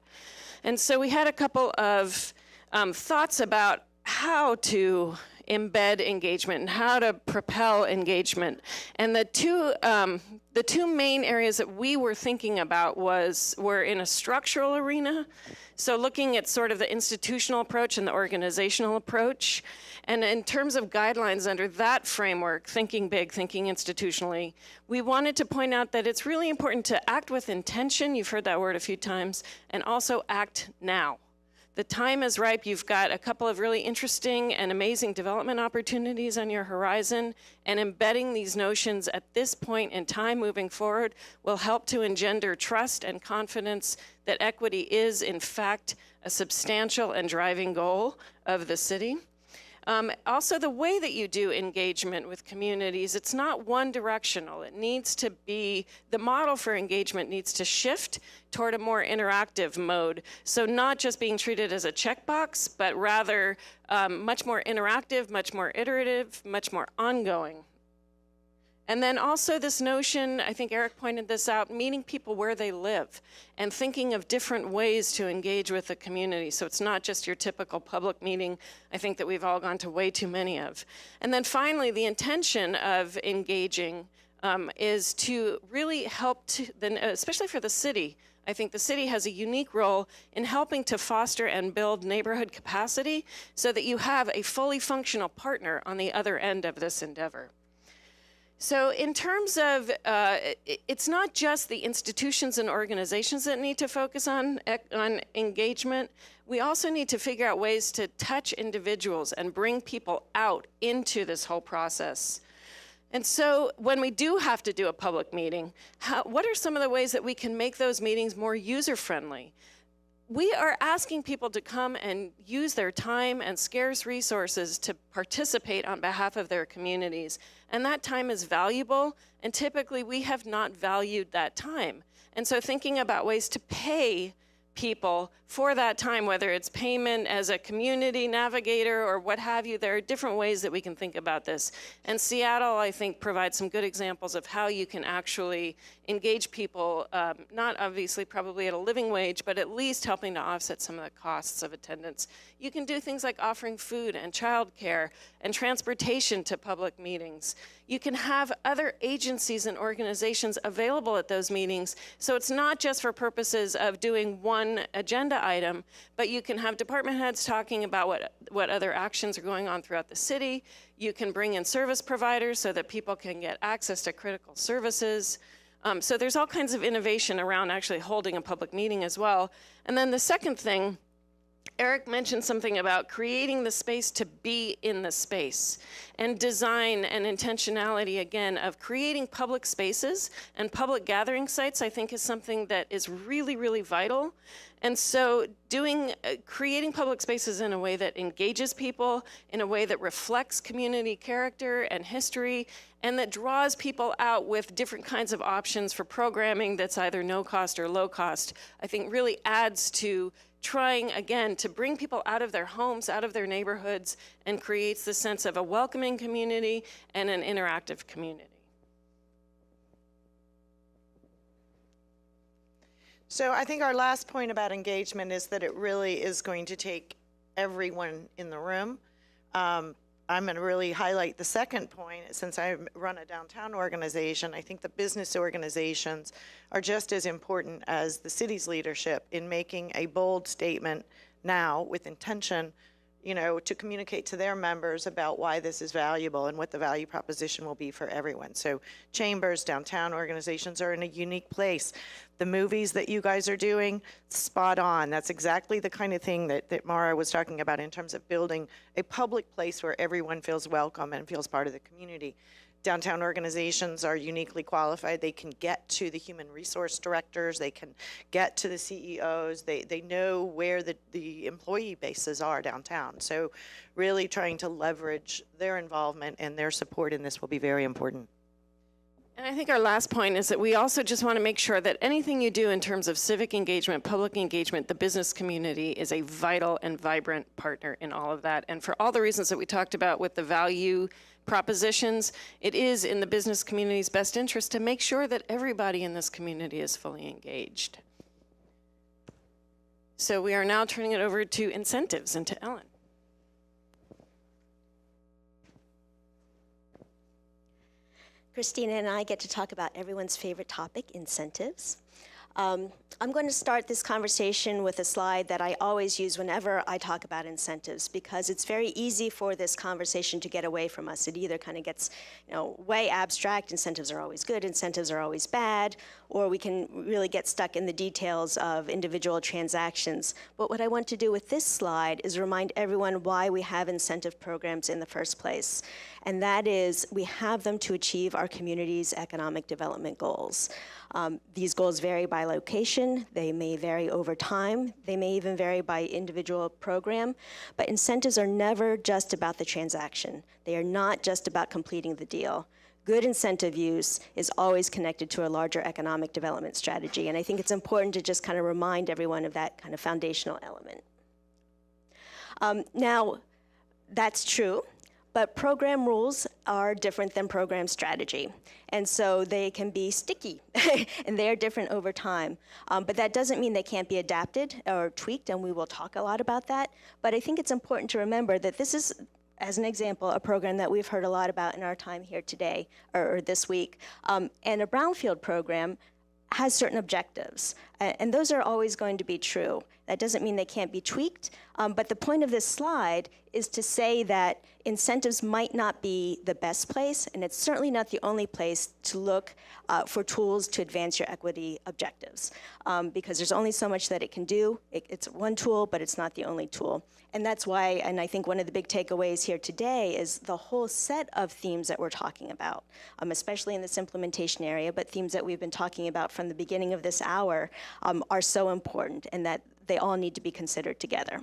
And so we had a couple of thoughts about how to embed engagement and how to propel engagement. And the two main areas that we were thinking about were in a structural arena, so looking at sort of the institutional approach and the organizational approach. And in terms of guidelines under that framework, thinking big, thinking institutionally, we wanted to point out that it's really important to act with intention, you've heard that word a few times, and also act now. The time is ripe. You've got a couple of really interesting and amazing development opportunities on your horizon, and embedding these notions at this point in time moving forward will help to engender trust and confidence that equity is, in fact, a substantial and driving goal of the city. Also, the way that you do engagement with communities, it's not one directional. It needs to be, the model for engagement needs to shift toward a more interactive mode. So not just being treated as a checkbox, but rather much more interactive, much more iterative, much more ongoing. And then also this notion, I think Eric pointed this out, meeting people where they live and thinking of different ways to engage with the community. So it's not just your typical public meeting, I think that we've all gone to way too many of. And then finally, the intention of engaging is to really help, especially for the city. I think the city has a unique role in helping to foster and build neighborhood capacity so that you have a fully functional partner on the other end of this endeavor. So in terms of, it's not just the institutions and organizations that need to focus on engagement. We also need to figure out ways to touch individuals and bring people out into this whole process. And so when we do have to do a public meeting, what are some of the ways that we can make those meetings more user-friendly? We are asking people to come and use their time and scarce resources to participate on behalf of their communities. And that time is valuable, and typically we have not valued that time. And so thinking about ways to pay people for that time, whether it's payment as a community navigator or what have you, there are different ways that we can think about this. And Seattle, I think, provides some good examples of how you can actually engage people, not obviously probably at a living wage, but at least helping to offset some of the costs of attendance. You can do things like offering food and childcare and transportation to public meetings. You can have other agencies and organizations available at those meetings, so it's not just for purposes of doing one agenda item, but you can have department heads talking about what other actions are going on throughout the city. You can bring in service providers so that people can get access to critical services. So there's all kinds of innovation around actually holding a public meeting as well. And then the second thing Eric mentioned something about creating the space to be in the space, and design and intentionality, again, of creating public spaces and public gathering sites, I think is something that is really, really vital. And so creating public spaces in a way that engages people, in a way that reflects community character and history, and that draws people out with different kinds of options for programming that's either no cost or low cost, I think really adds to trying, again, to bring people out of their homes, out of their neighborhoods, and creates the sense of a welcoming community and an interactive community. So I think our last point about engagement is that it really is going to take everyone in the room. I'm going to really highlight the second point. Since I run a downtown organization, I think the business organizations are just as important as the city's leadership in making a bold statement now with intention, to communicate to their members about why this is valuable and what the value proposition will be for everyone. So chambers, downtown organizations are in a unique place. The movies that you guys are doing, spot on. That's exactly the kind of thing that Mara was talking about in terms of building a public place where everyone feels welcome and feels part of the community. Downtown organizations are uniquely qualified. They can get to the human resource directors. They can get to the CEOs. They know where the employee bases are downtown. So really trying to leverage their involvement and their support in this will be very important. And I think our last point is that we also just want to make sure that anything you do in terms of civic engagement, public engagement, the business community is a vital and vibrant partner in all of that. And for all the reasons that we talked about with the value propositions, it is in the business community's best interest to make sure that everybody in this community is fully engaged. So we are now turning it over to incentives and to Ellen. Christina and I get to talk about everyone's favorite topic, incentives. I'm going to start this conversation with a slide that I always use whenever I talk about incentives, because it's very easy for this conversation to get away from us. It either kind of gets, way abstract, incentives are always good, incentives are always bad, or we can really get stuck in the details of individual transactions. But what I want to do with this slide is remind everyone why we have incentive programs in the first place. And that is, we have them to achieve our community's economic development goals. These goals vary by location, they may vary over time, they may even vary by individual program, but incentives are never just about the transaction. They are not just about completing the deal. Good incentive use is always connected to a larger economic development strategy, and I think it's important to just kind of remind everyone of that kind of foundational element. Now, that's true. But program rules are different than program strategy. And so they can be sticky, and they are different over time. But that doesn't mean they can't be adapted or tweaked, and we will talk a lot about that. But I think it's important to remember that this is, as an example, a program that we've heard a lot about in our time here today, or this week. And a brownfield program has certain objectives, and those are always going to be true. That doesn't mean they can't be tweaked, but the point of this slide is to say that incentives might not be the best place, and it's certainly not the only place to look for tools to advance your equity objectives, because there's only so much that it can do. It's one tool, but it's not the only tool. And that's why, and I think one of the big takeaways here today is the whole set of themes that we're talking about, especially in this implementation area, but themes that we've been talking about from the beginning of this hour are so important, and that they all need to be considered together.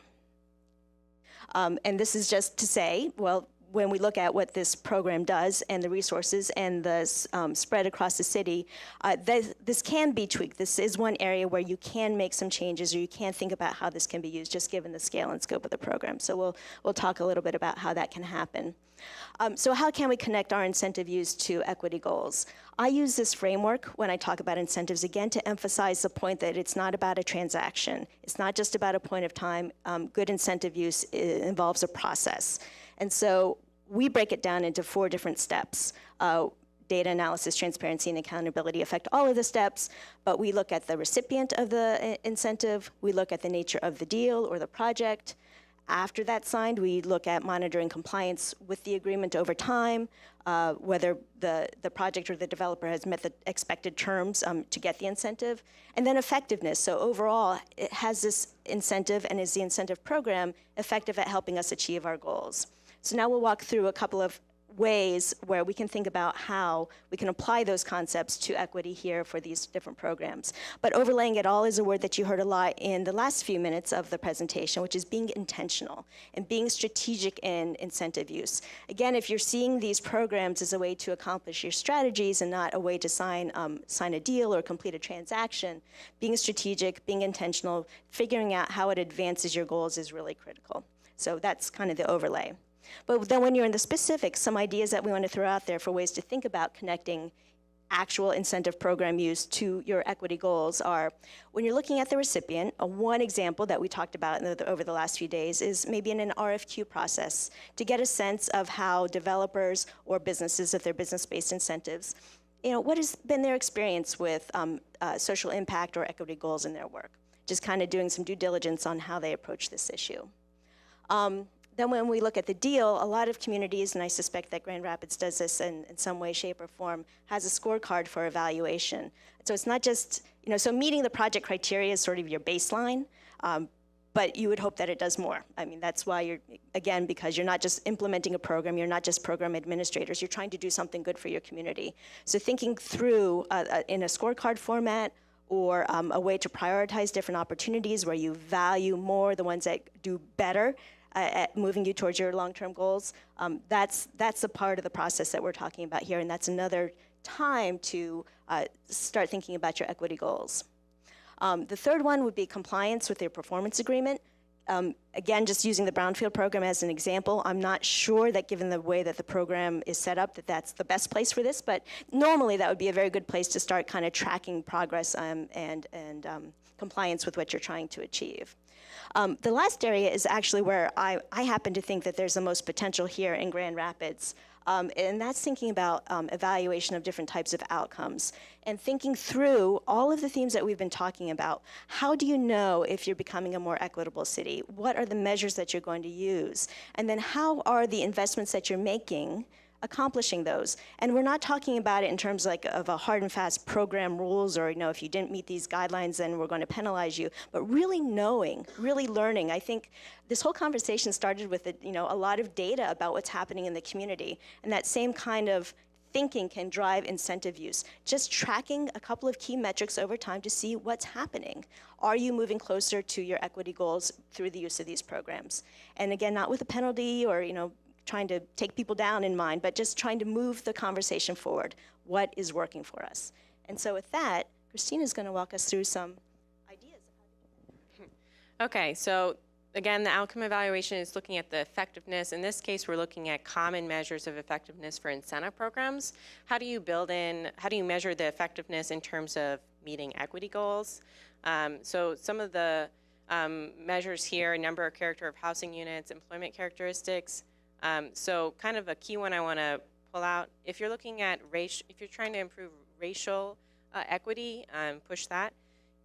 And this is just to say, well, when we look at what this program does and the resources and the spread across the city, this can be tweaked. This is one area where you can make some changes, or you can think about how this can be used, just given the scale and scope of the program. So we'll talk a little bit about how that can happen. So how can we connect our incentive use to equity goals? I use this framework when I talk about incentives, again, to emphasize the point that it's not about a transaction. It's not just about a point of time. Good incentive use involves a process. And so we break it down into 4 different steps. Data analysis, transparency, and accountability affect all of the steps, but we look at the recipient of the incentive, we look at the nature of the deal or the project, After that's signed, we look at monitoring compliance with the agreement over time, whether the project or the developer has met the expected terms to get the incentive, and then effectiveness. So overall, it has this incentive, and is the incentive program effective at helping us achieve our goals? So now we'll walk through a couple of ways where we can think about how we can apply those concepts to equity here for these different programs. But overlaying it all is a word that you heard a lot in the last few minutes of the presentation, which is being intentional and being strategic in incentive use. Again, if you're seeing these programs as a way to accomplish your strategies and not a way to sign a deal or complete a transaction, being strategic, being intentional, figuring out how it advances your goals is really critical. So that's kind of the overlay. But then when you're in the specifics, some ideas that we want to throw out there for ways to think about connecting actual incentive program use to your equity goals are, when you're looking at the recipient, one example that we talked about over the last few days is maybe in an RFQ process to get a sense of how developers or businesses, if they're business-based incentives, what has been their experience with social impact or equity goals in their work. Just kind of doing some due diligence on how they approach this issue. Then when we look at the deal, a lot of communities, and I suspect that Grand Rapids does this in some way, shape, or form, has a scorecard for evaluation. So it's not just, so meeting the project criteria is sort of your baseline, but you would hope that it does more. I mean, that's why because you're not just implementing a program, you're not just program administrators, you're trying to do something good for your community. So thinking through in a scorecard format, or a way to prioritize different opportunities where you value more the ones that do better at moving you towards your long-term goals, that's a part of the process that we're talking about here, and that's another time to start thinking about your equity goals. The third one would be compliance with your performance agreement. Again, just using the Brownfield program as an example, I'm not sure that given the way that the program is set up that that's the best place for this, but normally that would be a very good place to start kind of tracking progress and compliance with what you're trying to achieve. The last area is actually where I happen to think that there's the most potential here in Grand Rapids, and that's thinking about evaluation of different types of outcomes and thinking through all of the themes that we've been talking about. How do you know if you're becoming a more equitable city? What are the measures that you're going to use? And then how are the investments that you're making accomplishing those? And we're not talking about it in terms of a hard and fast program rules or, if you didn't meet these guidelines, then we're going to penalize you. But really knowing, really learning. I think this whole conversation started with a lot of data about what's happening in the community. And that same kind of thinking can drive incentive use. Just tracking a couple of key metrics over time to see what's happening. Are you moving closer to your equity goals through the use of these programs? And again, not with a penalty or, trying to take people down in mind, but just trying to move the conversation forward. What is working for us? And so with that, Christina's going to walk us through some ideas. Okay, so again, the outcome evaluation is looking at the effectiveness. In this case, we're looking at common measures of effectiveness for incentive programs. How do you measure the effectiveness in terms of meeting equity goals? So some of the measures here, number or character of housing units, employment characteristics. So kind of a key one I want to pull out, if you're looking at if you're trying to improve racial equity, push that,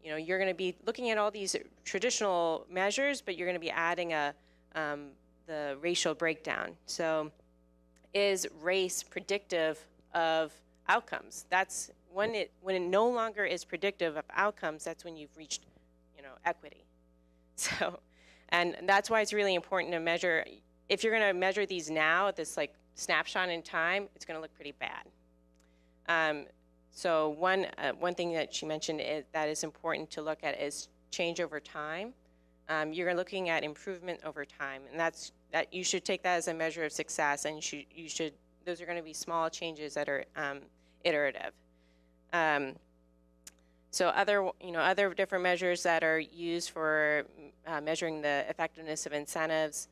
you're going to be looking at all these traditional measures, but you're going to be adding the racial breakdown. So is race predictive of outcomes? That's when it no longer is predictive of outcomes, that's when you've reached, equity. So, and that's why it's really important to measure. If you're going to measure these now at this snapshot in time, it's going to look pretty bad. So one thing that she mentioned that is important to look at is change over time. You're looking at improvement over time, and that you should take that as a measure of success. And those are going to be small changes that are iterative. So other different measures that are used for measuring the effectiveness of incentives.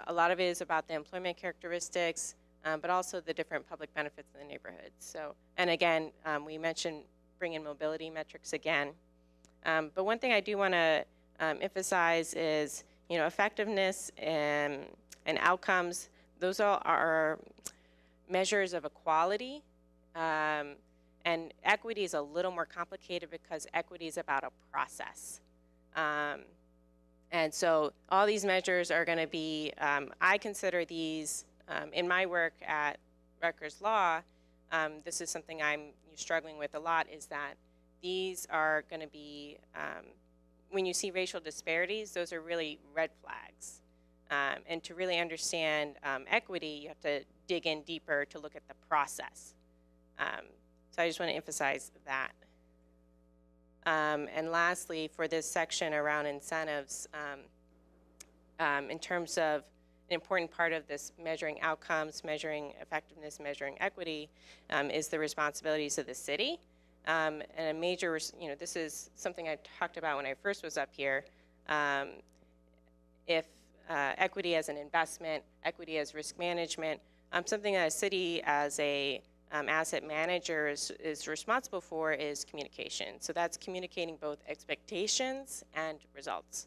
A lot of it is about the employment characteristics, but also the different public benefits in the neighborhood. So, and again, we mentioned bringing mobility metrics again. But one thing I do want to emphasize is, effectiveness and outcomes. Those are measures of equality, and equity is a little more complicated because equity is about a process. And so all these measures are going to be, I consider these, in my work at Rutgers Law, this is something I'm struggling with a lot, is that these are going to be, when you see racial disparities, those are really red flags. And to really understand equity, you have to dig in deeper to look at the process. So I just want to emphasize that. And lastly, for this section around incentives, in terms of an important part of this measuring outcomes, measuring effectiveness, measuring equity, is the responsibilities of the city. And a major, this is something I talked about when I first was up here. If equity as an investment, equity as risk management, something that a city as a asset manager is responsible for is communication. So that's communicating both expectations and results.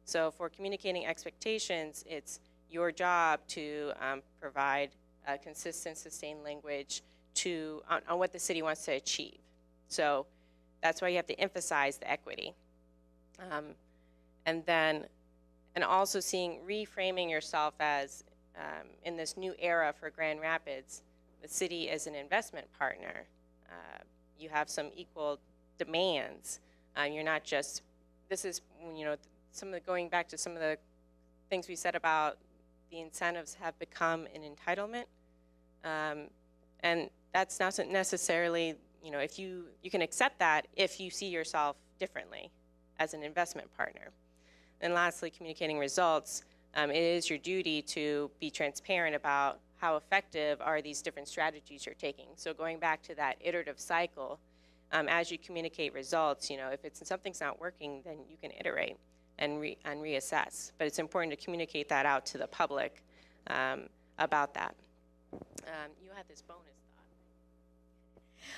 So for communicating expectations, it's your job to provide consistent, sustained language on what the city wants to achieve. So that's why you have to emphasize the equity. And also reframing yourself as, in this new era for Grand Rapids, the city is an investment partner. You have some equal demands. You're not just, this is, going back to some of the things we said about the incentives have become an entitlement. And that's not necessarily, if you can accept that if you see yourself differently as an investment partner. And lastly, communicating results. It is your duty to be transparent about how effective are these different strategies you're taking. So going back to that iterative cycle, as you communicate results, if something's not working, then you can iterate and reassess. But it's important to communicate that out to the public about that. You had this bonus.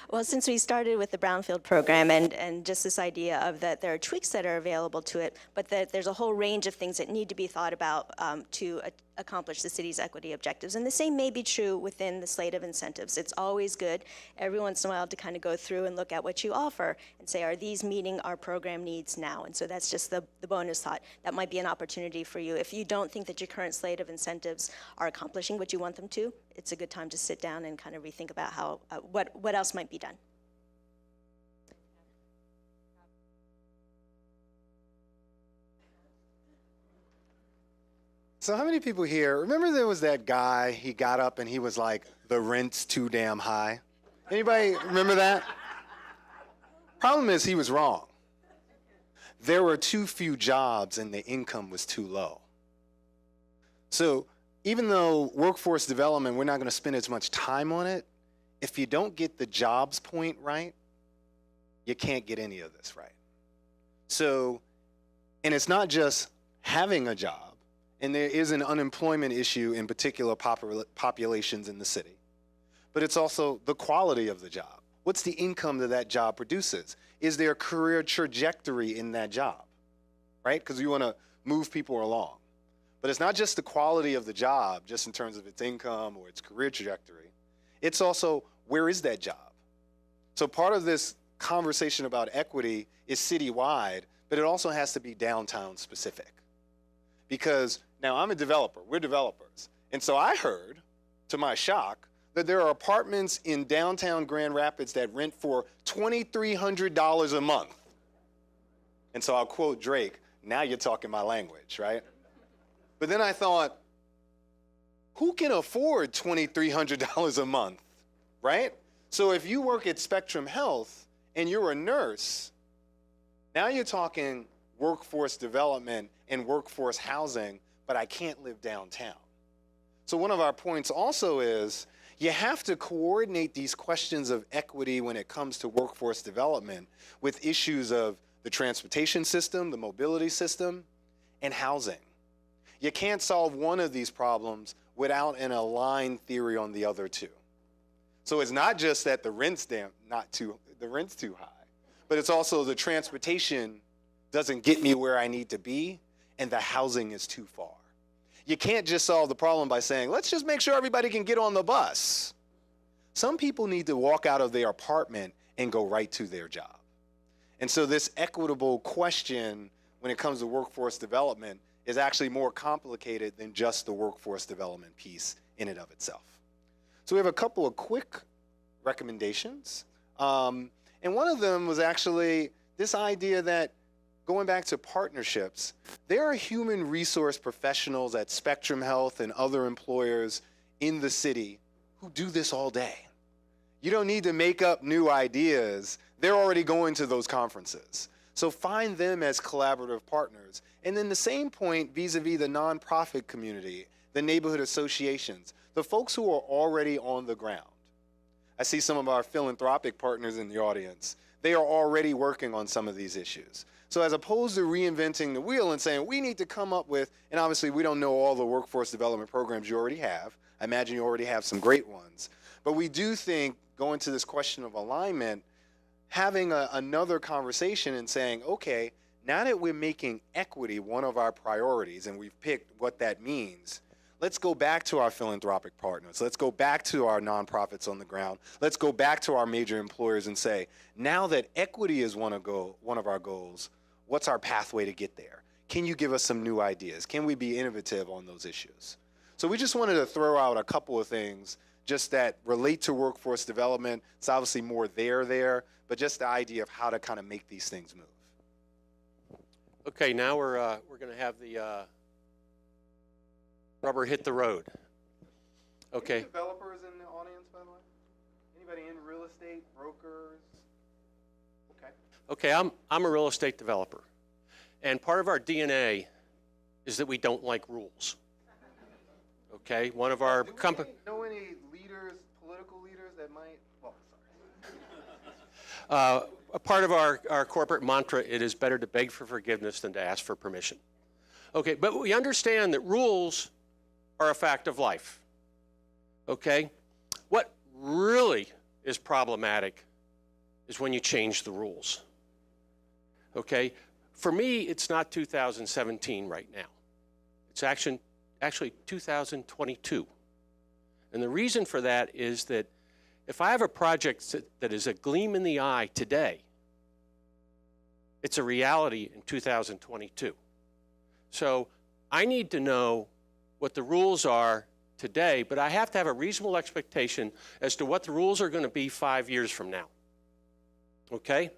Well, since we started with the Brownfield program and just this idea of that there are tweaks that are available to it, but that there's a whole range of things that need to be thought about to accomplish the city's equity objectives. And the same may be true within the slate of incentives. It's always good every once in a while to kind of go through and look at what you offer and say, are these meeting our program needs now? And so that's just the bonus thought. That might be an opportunity for you. If you don't think that your current slate of incentives are accomplishing what you want them to, it's a good time to sit down and kind of rethink about how what else might be done. So how many people here, remember there was that guy, he got up and he was like, the rent's too damn high? Anybody remember that? Problem is he was wrong. There were too few jobs and the income was too low. So even though workforce development, we're not going to spend as much time on it, if you don't get the jobs point right, you can't get any of this right. So, and it's not just having a job, and there is an unemployment issue in particular populations in the city, but it's also the quality of the job. What's the income that that job produces? Is there a career trajectory in that job, right? Because you want to move people along. But it's not just the quality of the job, just in terms of its income or its career trajectory. It's also, where is that job? So part of this conversation about equity is citywide, but it also has to be downtown specific. Because now I'm a developer, we're developers. And so I heard, to my shock, that there are apartments in downtown Grand Rapids that rent for $2,300 a month. And so I'll quote Drake, now you're talking my language, right? But then I thought, who can afford $2,300 a month, right? So if you work at Spectrum Health and you're a nurse, now you're talking workforce development and workforce housing, but I can't live downtown. So one of our points also is you have to coordinate these questions of equity when it comes to workforce development with issues of the transportation system, the mobility system, and housing. You can't solve one of these problems without an aligned theory on the other two. So it's not just that the rent's too high, but it's also the transportation doesn't get me where I need to be, and the housing is too far. You can't just solve the problem by saying, let's just make sure everybody can get on the bus. Some people need to walk out of their apartment and go right to their job. And so this equitable question when it comes to workforce development is actually more complicated than just the workforce development piece in and of itself. So we have a couple of quick recommendations. And one of them was actually this idea that going back to partnerships, there are human resource professionals at Spectrum Health and other employers in the city who do this all day. You don't need to make up new ideas. They're already going to those conferences. So find them as collaborative partners. And then the same point vis-a-vis the nonprofit community, the neighborhood associations, the folks who are already on the ground. I see some of our philanthropic partners in the audience. They are already working on some of these issues. So as opposed to reinventing the wheel and saying, we need to come up with, and obviously we don't know all the workforce development programs you already have. I imagine you already have some great ones. But we do think, going to this question of alignment, having another conversation and saying, okay, now that we're making equity one of our priorities and we've picked what that means, let's go back to our philanthropic partners. Let's go back to our nonprofits on the ground. Let's go back to our major employers and say, now that equity is one of our goals, what's our pathway to get there? Can you give us some new ideas? Can we be innovative on those issues? So we just wanted to throw out a couple of things just that relate to workforce development. It's obviously more there, but just the idea of how to kind of make these things move. Okay, now we're going to have the rubber hit the road. Okay. Any developers in the audience, by the way? Anybody in real estate, brokers? Okay. Okay, I'm a real estate developer, and part of our DNA is that we don't like rules. Okay, one of our company. Know any leaders, political leaders that might? Well, sorry. A part of our corporate mantra, it is better to beg for forgiveness than to ask for permission. Okay, but we understand that rules are a fact of life. Okay? What really is problematic is when you change the rules. Okay? For me, it's not 2017 right now. It's actually 2022. And the reason for that is that if I have a project that is a gleam in the eye today, it's a reality in 2022. So I need to know what the rules are today, but I have to have a reasonable expectation as to what the rules are going to be 5 years from now. Okay?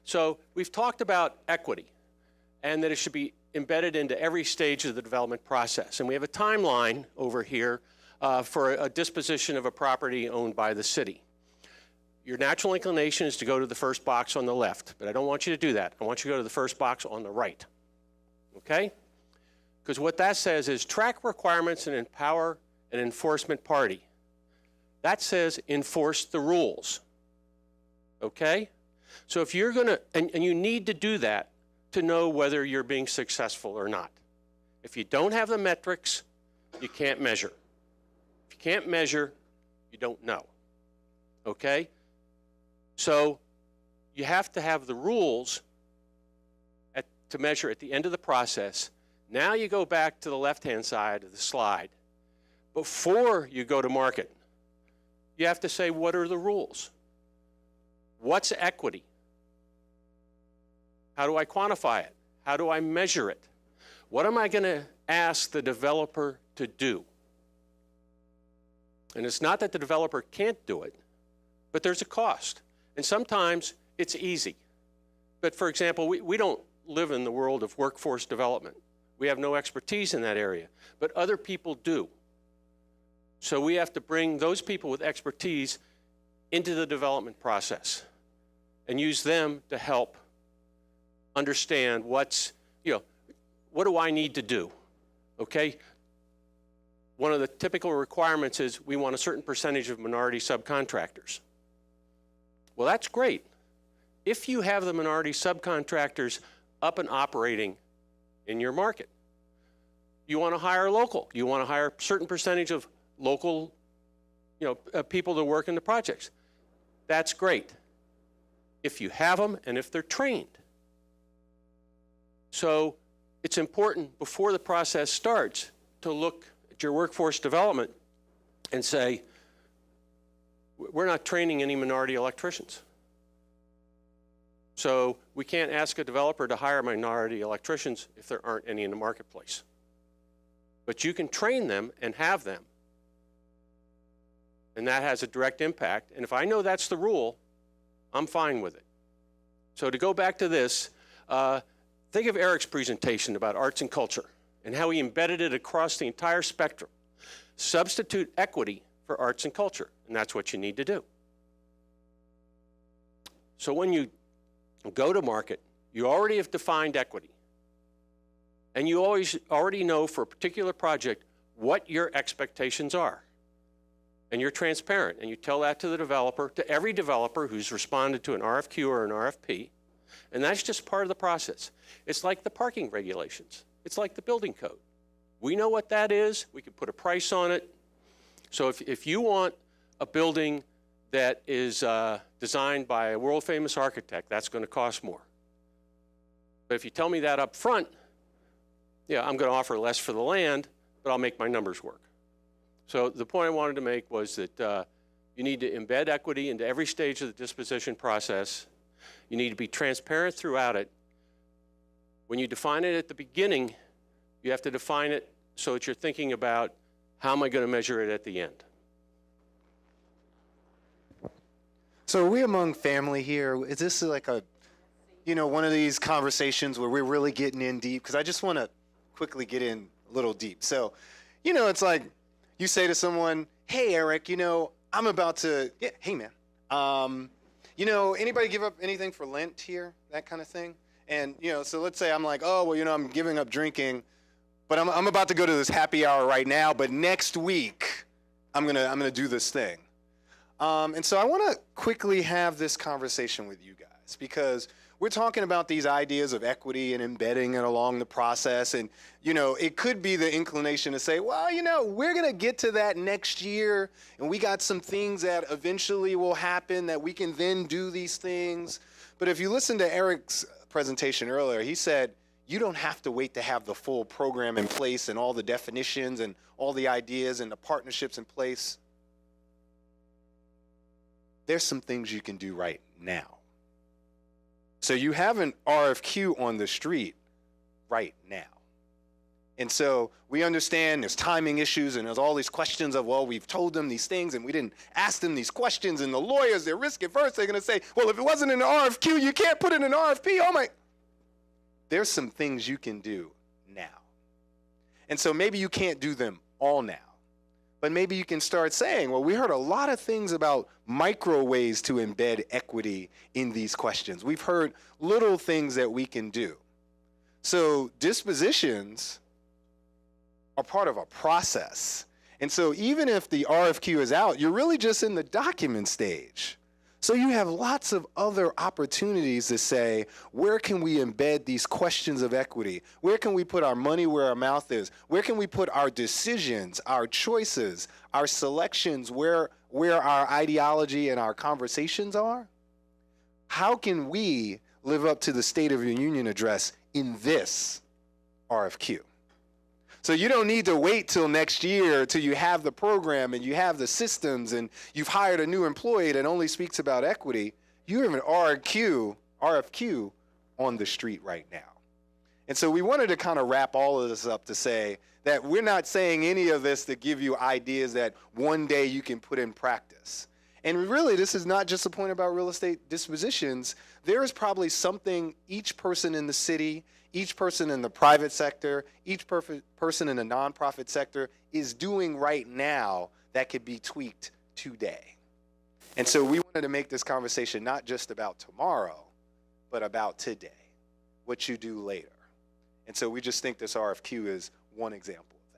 So we've talked about equity and that it should be embedded into every stage of the development process. And we have a timeline over here for a disposition of a property owned by the city. Your natural inclination is to go to the first box on the left, but I don't want you to do that. I want you to go to the first box on the right. Okay? Because what that says is track requirements and empower an enforcement party. That says enforce the rules. Okay? So if you're going to, and you need to do that to know whether you're being successful or not. If you don't have the metrics, you can't measure. If you can't measure, you don't know. Okay? So you have to have the rules to measure at the end of the process. Now you go back to the left-hand side of the slide. Before you go to market, you have to say, what are the rules? What's equity? How do I quantify it? How do I measure it? What am I going to ask the developer to do? And it's not that the developer can't do it, but there's a cost. And sometimes it's easy. But for example, we don't live in the world of workforce development. We have no expertise in that area, but other people do. So we have to bring those people with expertise into the development process and use them to help understand what do I need to do, okay? One of the typical requirements is we want a certain percentage of minority subcontractors. Well, that's great. If you have the minority subcontractors up and operating in your market, you want to hire local. You want to hire a certain percentage of local, people to work in the projects. That's great. If you have them and if they're trained. So it's important before the process starts to look at your workforce development and say, we're not training any minority electricians. So we can't ask a developer to hire minority electricians if there aren't any in the marketplace. But you can train them and have them. And that has a direct impact. And if I know that's the rule, I'm fine with it. So to go back to this, think of Eric's presentation about arts and culture and how he embedded it across the entire spectrum. Substitute equity for arts and culture, and that's what you need to do. So when you go to market, you already have defined equity. And you already know for a particular project what your expectations are. And you're transparent, and you tell that to the developer, to every developer who's responded to an RFQ or an RFP, and that's just part of the process. It's like the parking regulations. It's like the building code. We know what that is. We can put a price on it. So if you want a building that is designed by a world-famous architect, that's going to cost more. But if you tell me that up front, yeah, I'm going to offer less for the land, but I'll make my numbers work. So the point I wanted to make was that you need to embed equity into every stage of the disposition process. You need to be transparent throughout it. When you define it at the beginning, you have to define it so that you're thinking about how am I going to measure it at the end. So are we among family here? Is this like a, one of these conversations where we're really getting in deep? Because I just want to quickly get in a little deep. So, it's like you say to someone, hey, Eric, I'm about to, yeah, hey, man. Anybody give up anything for Lent here? That kind of thing? And, so let's say I'm like, oh, well, I'm giving up drinking, but I'm about to go to this happy hour right now, but next week I'm gonna do this thing. And so I want to quickly have this conversation with you guys because we're talking about these ideas of equity and embedding it along the process. And, it could be the inclination to say, well, we're going to get to that next year. And we got some things that eventually will happen that we can then do these things. But if you listen to Eric's presentation earlier, he said, you don't have to wait to have the full program in place and all the definitions and all the ideas and the partnerships in place. There's some things you can do right now. So you have an RFQ on the street right now. And so we understand there's timing issues and there's all these questions of, well, we've told them these things and we didn't ask them these questions. And the lawyers, they're risk averse. They're going to say, well, if it wasn't in an RFQ, you can't put it in an RFP. Oh, my. There's some things you can do now. And so maybe you can't do them all now. But maybe you can start saying, well, we heard a lot of things about micro ways to embed equity in these questions. We've heard little things that we can do. So dispositions are part of a process. And so even if the RFQ is out, you're really just in the document stage. So you have lots of other opportunities to say, where can we embed these questions of equity? Where can we put our money where our mouth is? Where can we put our decisions, our choices, our selections, where our ideology and our conversations are? How can we live up to the State of the Union address in this RFQ? So you don't need to wait till next year till you have the program and you have the systems and you've hired a new employee that only speaks about equity. You have an RFQ on the street right now. And so we wanted to kind of wrap all of this up to say that we're not saying any of this to give you ideas that one day you can put in practice. And really, this is not just a point about real estate dispositions. There is probably something each person in the city, each person in the private sector, each person in the nonprofit sector is doing right now that could be tweaked today. And so we wanted to make this conversation not just about tomorrow, but about today, what you do later. And so we just think this RFQ is one example of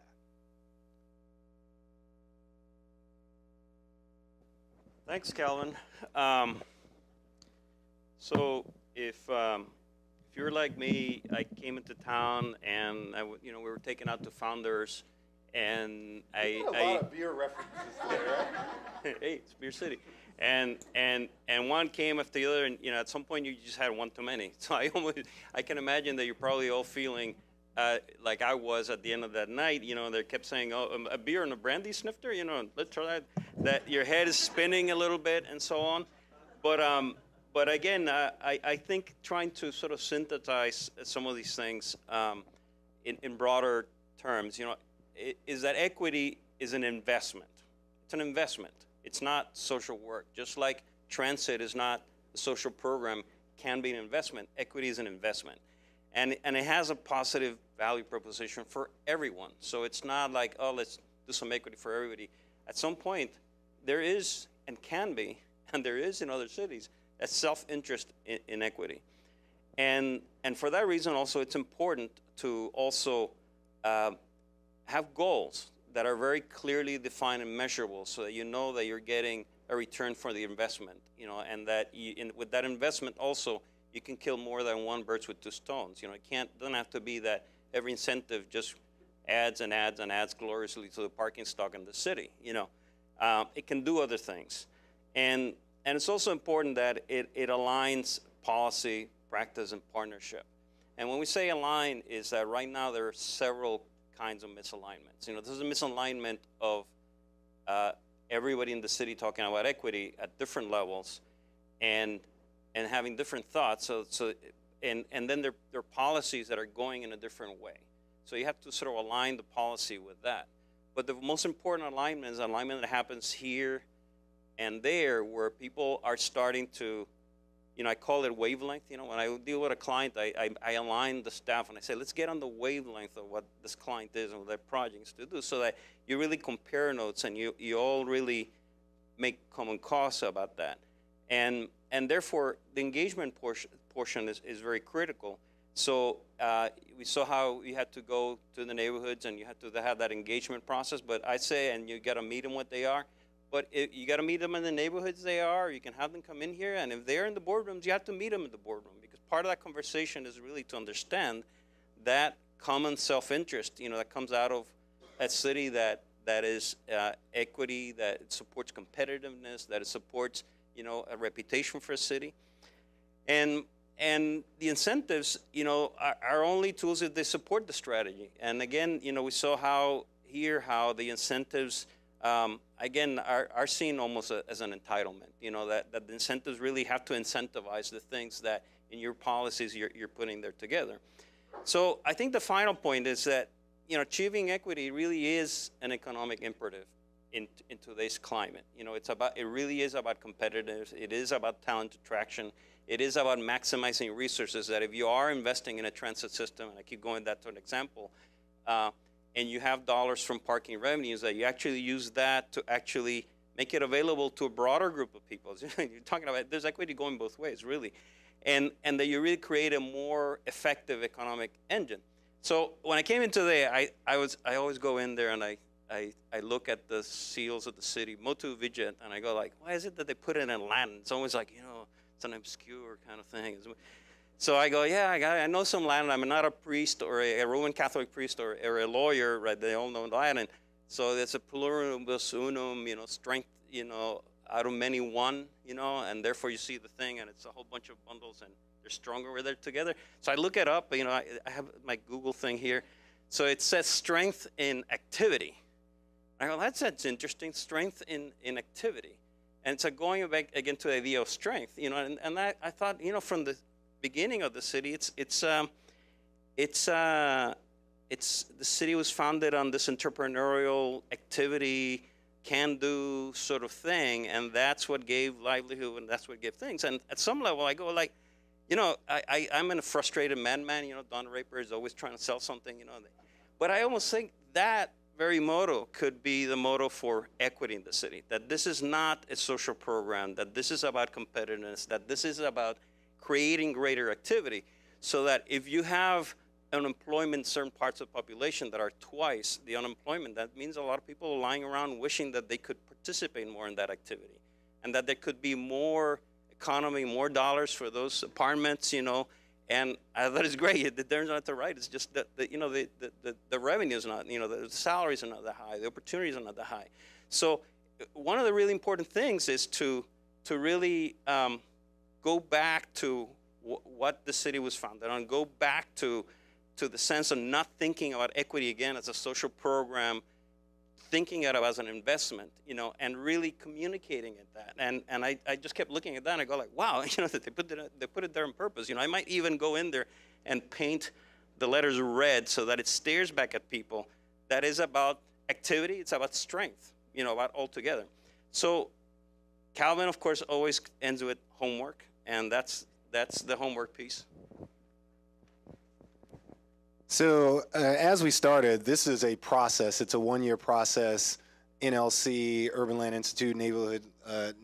that. Thanks, Calvin. So if you're like me, I came into town and we were taken out to Founders, and a lot of beer references there. Hey, it's Beer City, and one came after the other, and at some point you just had one too many. So I can imagine that you're probably all feeling like I was at the end of that night. They kept saying, "Oh, a beer and a brandy snifter." Let's try that. That your head is spinning a little bit and so on, but But again, I think trying to sort of synthesize some of these things in broader terms, is that equity is an investment. It's an investment. It's not social work. Just like transit is not a social program, can be an investment. Equity is an investment. And it has a positive value proposition for everyone. So it's not like, oh, let's do some equity for everybody. At some point, there is and can be, and there is in other cities, a self-interest in equity. And for that reason also, it's important to also have goals that are very clearly defined and measurable so that you know that you're getting a return for the investment, and that with that investment also, you can kill more than one bird with two stones. It doesn't have to be that every incentive just adds and adds and adds gloriously to the parking stock in the city. It can do other things. And it's also important that it aligns policy, practice, and partnership. And when we say align, is that right now there are several kinds of misalignments. There's a misalignment of everybody in the city talking about equity at different levels, and having different thoughts. And then there are policies that are going in a different way. So you have to sort of align the policy with that. But the most important alignment is alignment that happens here and there, where people are starting to, I call it wavelength. When I deal with a client, I align the staff and I say, let's get on the wavelength of what this client is and what their project is to do, so that you really compare notes and you all really make common cause about that. And therefore, the engagement portion is very critical. So we saw how you had to go to the neighborhoods and you had to have that engagement process. But I say, and you got to meet them what they are. But you got to meet them in the neighborhoods they are. You can have them come in here. And if they're in the boardrooms, you have to meet them in the boardroom. Because part of that conversation is really to understand that common self-interest, that comes out of a city that is equity, that it supports competitiveness, that it supports, a reputation for a city. And the incentives, are only tools if they support the strategy. And again, we saw how the incentives, again, are seen almost as an entitlement. That the incentives really have to incentivize the things that in your policies you're putting there together. So I think the final point is that, achieving equity really is an economic imperative in today's climate. It really is about competitiveness. It is about talent attraction. It is about maximizing resources, that if you are investing in a transit system, and I keep going that to an example, and you have dollars from parking revenues, that you actually use that to actually make it available to a broader group of people. You're talking about, there's equity going both ways, really. And that you really create a more effective economic engine. So when I came in today, I always go in there and I look at the seals of the city, motu viget, and I go like, why is it that they put it in Latin? It's always like, it's an obscure kind of thing. So I go, yeah, I know some Latin. I'm not a priest or a Roman Catholic priest or a lawyer, right? They all know Latin. So it's a pluribus unum, strength, out of many one, and therefore you see the thing, and it's a whole bunch of bundles, and they're stronger when they're together. So I look it up, I have my Google thing here. So it says strength in activity. I go, that's interesting, strength in activity. And so going back again to the idea of strength, and I thought, from the beginning of the city, the city was founded on this entrepreneurial activity, can-do sort of thing, and that's what gave livelihood, and that's what gave things. And at some level, I go like, I'm a frustrated madman. Don Draper is always trying to sell something, But I almost think that very motto could be the motto for equity in the city, that this is not a social program, that this is about competitiveness, that this is about creating greater activity, so that if you have unemployment in certain parts of the population that are twice the unemployment, that means a lot of people are lying around wishing that they could participate more in that activity, and that there could be more economy, more dollars for those apartments, and that is great. They're not the right. It's just that the revenue is not, the salaries are not that high, the opportunities are not that high. So one of the really important things is to really go back to what the city was founded on, go back to the sense of not thinking about equity again as a social program thinking of it as an investment, and really communicating it that. And I just kept looking at that and I go like, wow, that they put it there on purpose. I might even go in there and paint the letters red so that it stares back at people. That is about activity, it's about strength, about all together. So Calvin, of course, always ends with homework, and that's the homework piece. So as we started, this is a process. It's a one-year process. NLC, Urban Land Institute, Neighborhood,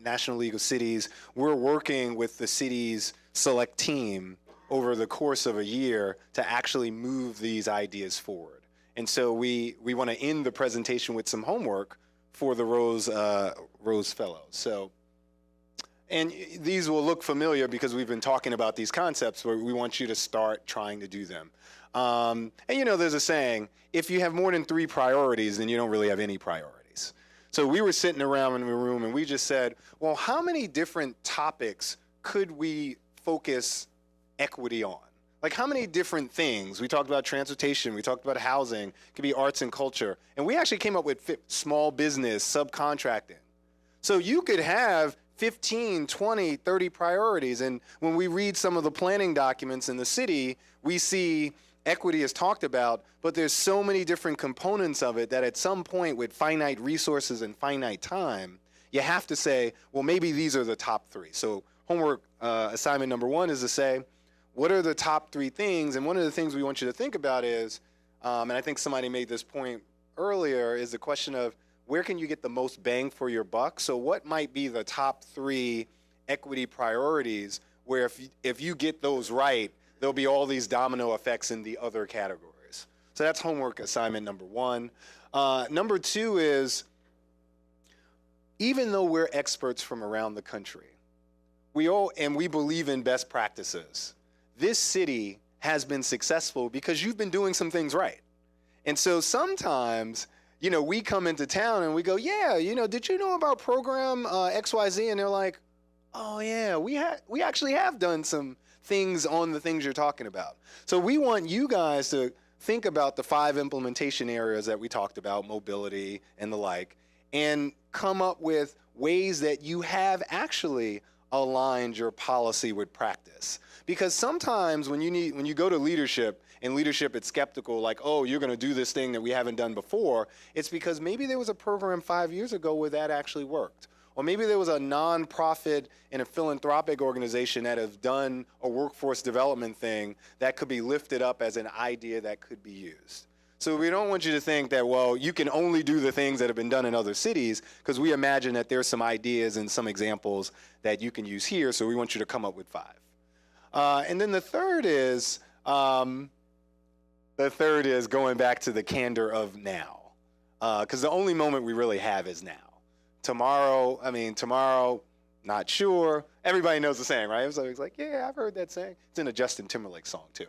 National League of Cities. We're working with the city's select team over the course of a year to actually move these ideas forward. And so we want to end the presentation with some homework for the Rose Fellows. So, and these will look familiar because we've been talking about these concepts, but we want you to start trying to do them. And there's a saying, if you have more than 3 priorities, then you don't really have any priorities. So we were sitting around in the room and we just said, well, how many different topics could we focus equity on? Like how many different things? We talked about transportation, we talked about housing, it could be arts and culture. And we actually came up with small business, subcontracting. So you could have 15, 20, 30 priorities. And when we read some of the planning documents in the city, we see equity is talked about, but there's so many different components of it that at some point with finite resources and finite time, you have to say, well, maybe these are the top 3. So homework assignment number 1 is to say, what are the top 3 things? And one of the things we want you to think about is, and I think somebody made this point earlier, is the question of where can you get the most bang for your buck? So what might be the top 3 equity priorities where if you get those right, there'll be all these domino effects in the other categories. So that's homework assignment number 1. Number 2 is, even though we're experts from around the country, we believe in best practices, this city has been successful because you've been doing some things right. And so sometimes, we come into town and we go, yeah, did you know about program XYZ? And they're like, oh yeah, we actually have done some things on the things you're talking about. So we want you guys to think about the 5 implementation areas that we talked about, mobility and the like, and come up with ways that you have actually aligned your policy with practice. Because sometimes when you go to leadership, and leadership it's skeptical, like, oh, you're going to do this thing that we haven't done before, it's because maybe there was a program 5 years ago where that actually worked. Or maybe there was a nonprofit and a philanthropic organization that have done a workforce development thing that could be lifted up as an idea that could be used. So we don't want you to think that, well, you can only do the things that have been done in other cities, because we imagine that there's some ideas and some examples that you can use here, so we want you to come up with 5. And then the third is going back to the candor of now, because the only moment we really have is now. Tomorrow, not sure. Everybody knows the saying, right? So he's like, yeah, I've heard that saying. It's in a Justin Timberlake song, too.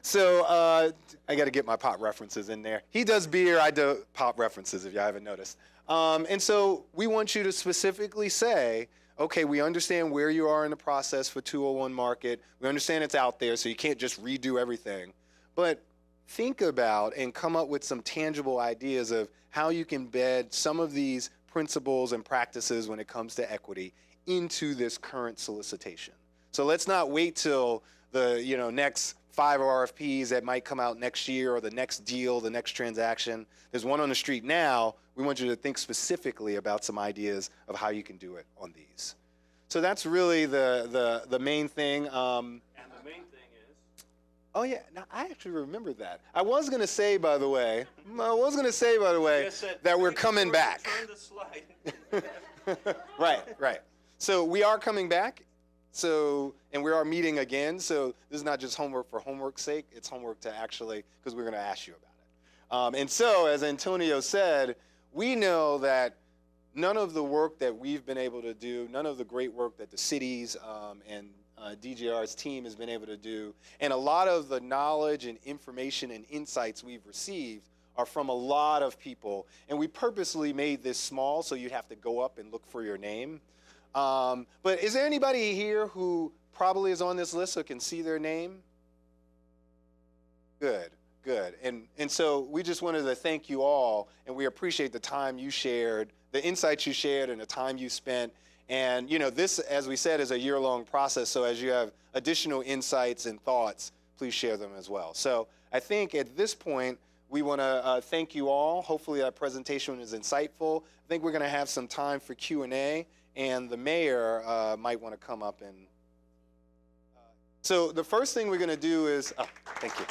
So I got to get my pop references in there. He does beer, I do pop references, if y'all haven't noticed. And so we want you to specifically say, okay, we understand where you are in the process for 201 Market. We understand it's out there, so you can't just redo everything. But think about and come up with some tangible ideas of how you can embed some of these principles and practices when it comes to equity into this current solicitation. So let's not wait till the next 5 RFPs that might come out next year, or the next deal, the next transaction. There's one on the street now. We want you to think specifically about some ideas of how you can do it on these. So that's really the main thing. And the main thing is? Oh yeah, now I actually remembered that. I was gonna say, by the way, that we're coming back. Turn the slide. Right. So we are coming back. So, and we are meeting again. So this is not just homework for homework's sake. It's homework to actually, because we're going to ask you about it. And so, as Antonio said, we know that none of the work that we've been able to do, none of the great work that the cities and DGR's team has been able to do, and a lot of the knowledge and information and insights we've received are from a lot of people. And we purposely made this small so you'd have to go up and look for your name. But is there anybody here who probably is on this list so can see their name? Good. Good. And so we just wanted to thank you all, and we appreciate the time you shared, the insights you shared, and the time you spent. And, you know, this, as we said, is a year-long process. So as you have additional insights and thoughts, please share them as well. So I think at this point, we want to thank you all. Hopefully that presentation is insightful. I think we're going to have some time for Q&A, and the mayor might want to come up and. So the first thing we're going to do is, thank you.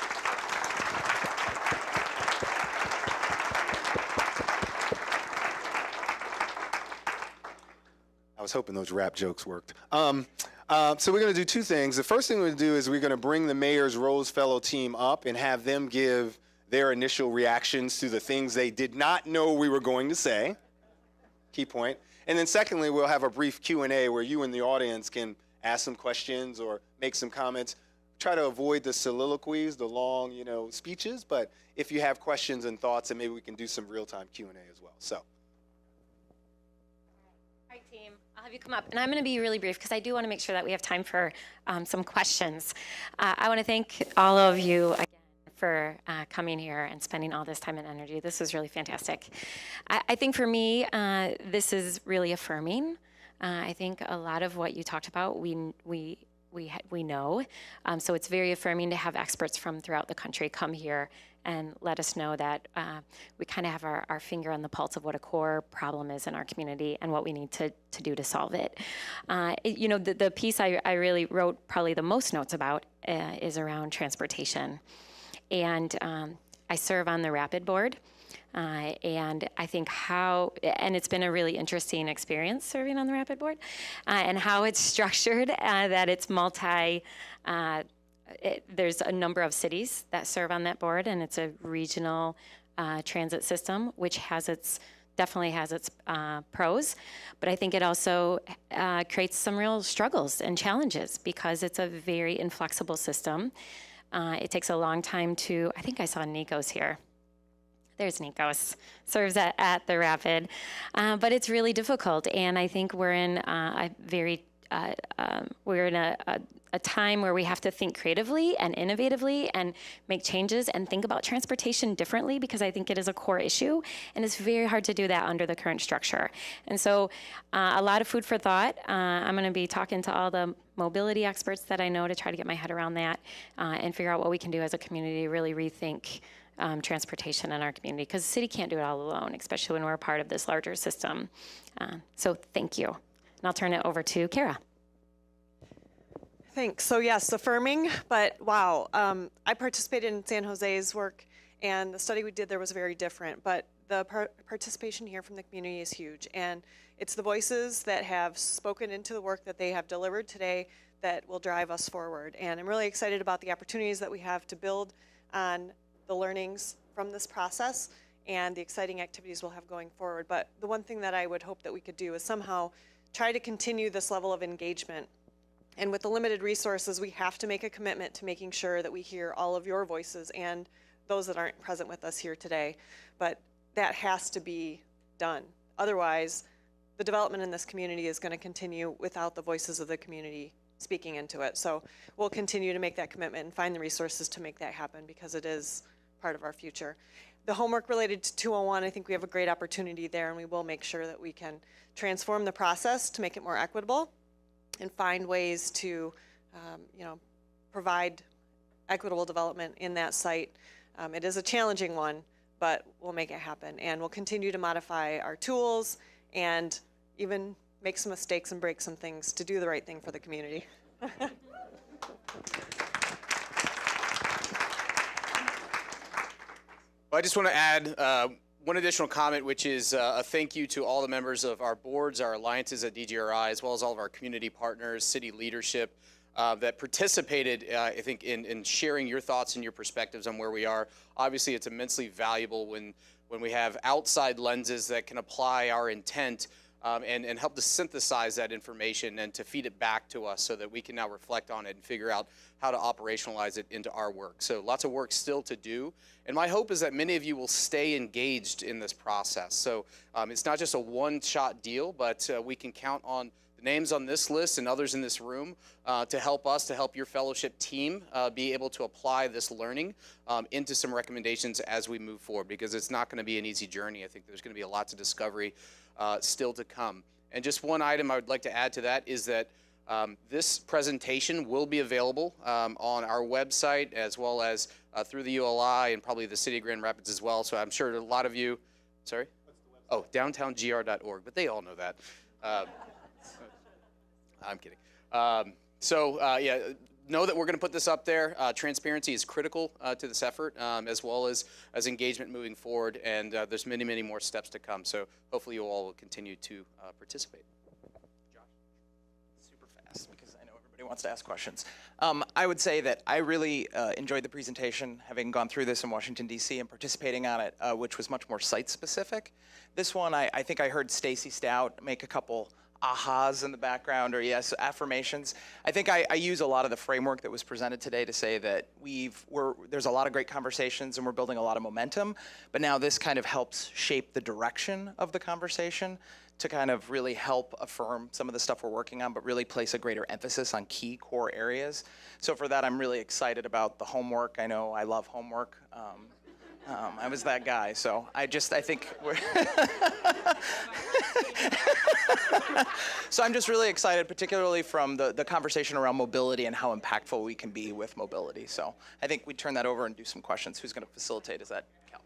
I was hoping those rap jokes worked. So we're going to do two things. The first thing we're going to do is we're going to bring the mayor's Rose Fellow team up and have them give their initial reactions to the things they did not know we were going to say. Key point. And then secondly, we'll have a brief Q&A where you in the audience can ask some questions or make some comments. Try to avoid the soliloquies, the long, speeches, but if you have questions and thoughts, and maybe we can do some real-time Q&A as well. So. All right, team, I'll have you come up. And I'm going to be really brief because I do want to make sure that we have time for some questions. I want to thank all of you again for coming here and spending all this time and energy. This was really fantastic. I think for me, this is really affirming. I think a lot of what you talked about, we know. So it's very affirming to have experts from throughout the country come here and let us know that we kind of have our finger on the pulse of what a core problem is in our community and what we need to do to solve it. The piece I really wrote probably the most notes about is around transportation. And I serve on the Rapid Board. And I think and it's been a really interesting experience serving on the Rapid Board, and how it's structured, that it's there's a number of cities that serve on that board, and it's a regional transit system, which definitely has its pros, but I think it also creates some real struggles and challenges because it's a very inflexible system. It takes a long time I think I saw Nico's here. There's Nikos, serves at the Rapid, but it's really difficult, and I think we're in a time where we have to think creatively and innovatively and make changes and think about transportation differently, because I think it is a core issue, and it's very hard to do that under the current structure. And so a lot of food for thought. I'm going to be talking to all the mobility experts that I know to try to get my head around that and figure out what we can do as a community to really rethink transportation in our community, because the city can't do it all alone, especially when we're a part of this larger system. So thank you. And I'll turn it over to Kara. Thanks. So yes, affirming, but wow. I participated in San Jose's work, and the study we did there was very different, but the participation here from the community is huge, and it's the voices that have spoken into the work that they have delivered today that will drive us forward. And I'm really excited about the opportunities that we have to build on the learnings from this process and the exciting activities we'll have going forward. But the one thing that I would hope that we could do is somehow try to continue this level of engagement. And with the limited resources, we have to make a commitment to making sure that we hear all of your voices and those that aren't present with us here today. But that has to be done. Otherwise, the development in this community is going to continue without the voices of the community speaking into it. So we'll continue to make that commitment and find the resources to make that happen, because it is part of our future. The homework related to 201, I think we have a great opportunity there, and we will make sure that we can transform the process to make it more equitable and find ways to provide equitable development in that site. It is a challenging one, but we'll make it happen, and we'll continue to modify our tools and even make some mistakes and break some things to do the right thing for the community. Well, I just want to add one additional comment, which is a thank you to all the members of our boards, our alliances at DGRI, as well as all of our community partners, city leadership that participated, I think, in sharing your thoughts and your perspectives on where we are. Obviously, it's immensely valuable when we have outside lenses that can apply our intent and help to synthesize that information and to feed it back to us so that we can now reflect on it and figure out how to operationalize it into our work. So lots of work still to do. And my hope is that many of you will stay engaged in this process. So it's not just a one-shot deal, but we can count on the the names on this list and others in this room to help us, to help your fellowship team be able to apply this learning into some recommendations as we move forward, because it's not going to be an easy journey. I think there's going to be lots of discovery still to come. And just one item I would like to add to that is that this presentation will be available on our website, as well as through the ULI and probably the City of Grand Rapids as well. So I'm sure a lot of you, sorry? Oh, downtowngr.org, but they all know that. I'm kidding. Yeah, know that we're going to put this up there. Transparency is critical to this effort, as well as engagement moving forward, and there's many, many more steps to come. So hopefully you all will continue to participate. Because I know everybody wants to ask questions. I would say that I really enjoyed the presentation, having gone through this in Washington, D.C. and participating on it, which was much more site-specific. This one, I think I heard Stacy Stout make a couple ahas in the background, or yes, affirmations. I think I use a lot of the framework that was presented today to say that there's a lot of great conversations and we're building a lot of momentum, but now this kind of helps shape the direction of the conversation to kind of really help affirm some of the stuff we're working on, but really place a greater emphasis on key core areas. So for that, I'm really excited about the homework. I know I love homework. I was that guy, so I think we're so I'm just really excited, particularly from the conversation around mobility and how impactful we can be with mobility. So I think we turn that over and do some questions. Who's going to facilitate? Is that Cal?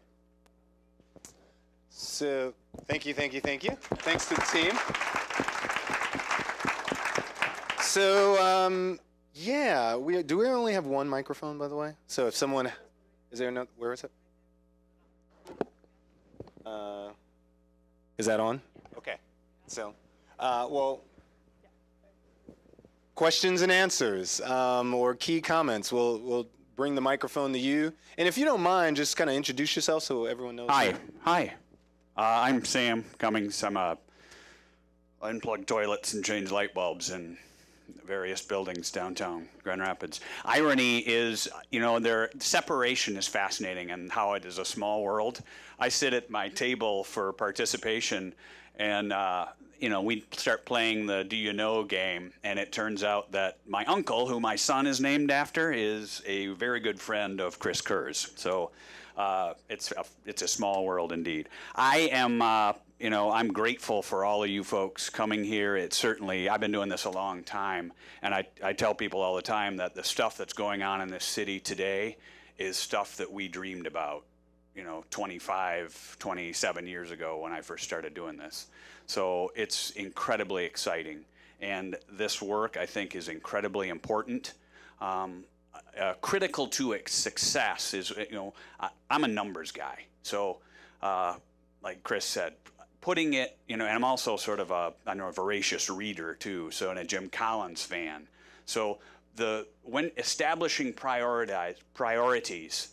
So thank you. Thanks to the team. So yeah, do we only have one microphone, by the way? So if someone, is there another, where is it? Is that on? Okay. So, well, questions and answers or key comments. We'll bring the microphone to you. And if you don't mind, just kind of introduce yourself so everyone knows. Hi. I'm Sam Cummings. I unplug toilets and change light bulbs in various buildings downtown Grand Rapids. Irony is, their separation is fascinating and how it is a small world. I sit at my table for participation and, we start playing the Do You Know game, and it turns out that my uncle, who my son is named after, is a very good friend of Chris Kerr's. So it's a small world indeed. I am, I'm grateful for all of you folks coming here. I've been doing this a long time, and I tell people all the time that the stuff that's going on in this city today is stuff that we dreamed about, 27 years ago when I first started doing this. So it's incredibly exciting, and this work I think is incredibly important. Critical to its success is, I'm a numbers guy. So, like Chris said, putting it, and I'm also sort of a voracious reader too, and a Jim Collins fan. So when establishing priorities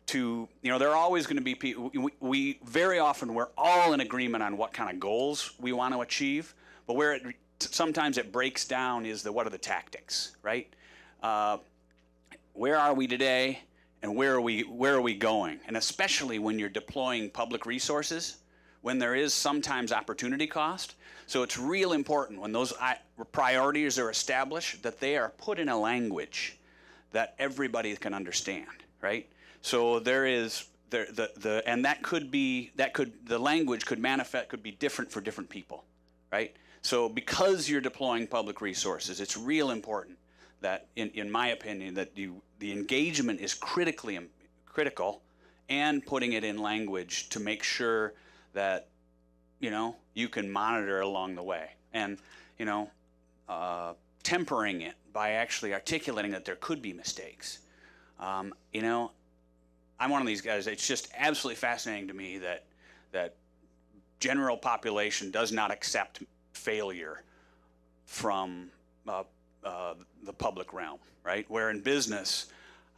to, there are always going to be people, we're all in agreement on what kind of goals we want to achieve, but where sometimes it breaks down is what are the tactics, right? Where are we today, and where are we going? And especially when you're deploying public resources, when there is sometimes opportunity cost. So it's real important when those priorities are established that they are put in a language that everybody can understand, right? So there is the language could be different for different people, right? So because you're deploying public resources, it's real important that, in my opinion, that the engagement is critical, and putting it in language to make sure that you can monitor along the way, and tempering it by actually articulating that there could be mistakes. I'm one of these guys. It's just absolutely fascinating to me that general population does not accept failure from the public realm, right? Where in business,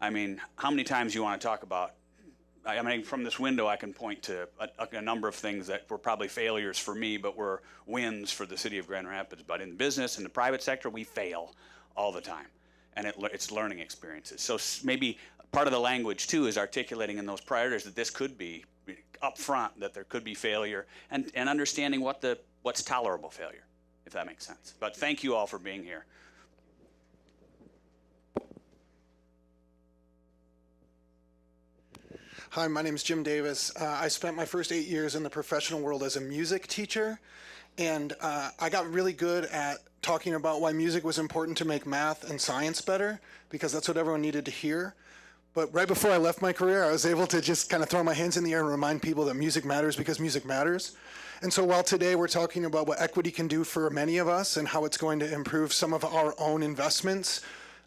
how many times you want to talk about, from this window I can point to a number of things that were probably failures for me, but were wins for the city of Grand Rapids. But in business, in the private sector, we fail all the time, and it's learning experiences. So maybe part of the language too is articulating in those priorities that this could be upfront, that there could be failure, and understanding what's tolerable failure, that makes sense. But thank you all for being here. Hi, my name is Jim Davis. I spent my first 8 years in the professional world as a music teacher, and I got really good at talking about why music was important to make math and science better, because that's what everyone needed to hear. But right before I left my career, I was able to just kind of throw my hands in the air and remind people that music matters because music matters. And so while today we're talking about what equity can do for many of us and how it's going to improve some of our own investments,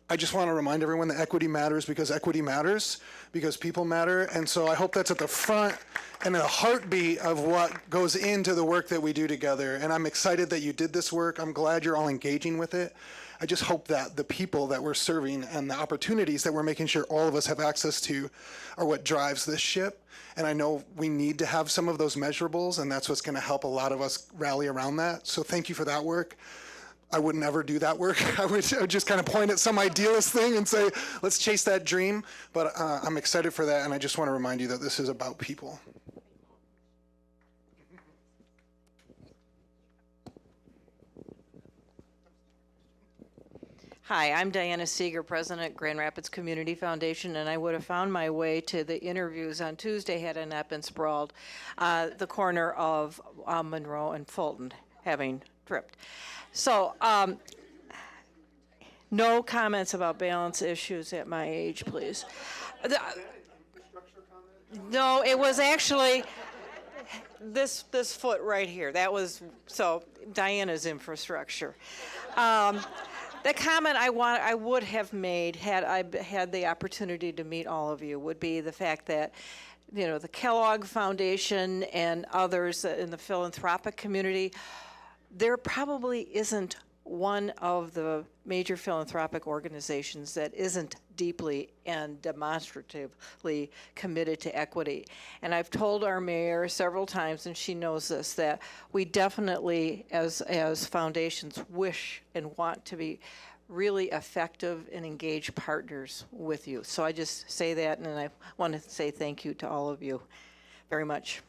I just want to remind everyone that equity matters, because people matter. And so I hope that's at the front and a heartbeat of what goes into the work that we do together. And I'm excited that you did this work. I'm glad you're all engaging with it. I just hope that the people that we're serving and the opportunities that we're making sure all of us have access to are what drives this ship. And I know we need to have some of those measurables, and that's what's going to help a lot of us rally around that. So thank you for that work. I would never do that work. I would just kind of point at some idealist thing and say, let's chase that dream. But I'm excited for that, and I just want to remind you that this is about people. Hi, I'm Diana Seeger, President, Grand Rapids Community Foundation, and I would have found my way to the interviews on Tuesday had I not been sprawled the corner of Monroe and Fulton, having tripped. So, no comments about balance issues at my age, please. No, it was actually this foot right here. That was, so Diana's infrastructure. The comment I would have made had I had the opportunity to meet all of you would be the fact that, you know, the Kellogg Foundation and others in the philanthropic community, there probably isn't one of the major philanthropic organizations that isn't deeply and demonstratively committed to equity. And I've told our mayor several times, and she knows this, that we definitely, as foundations, wish and want to be really effective and engaged partners with you. So I just say that, and I want to say thank you to all of you very much.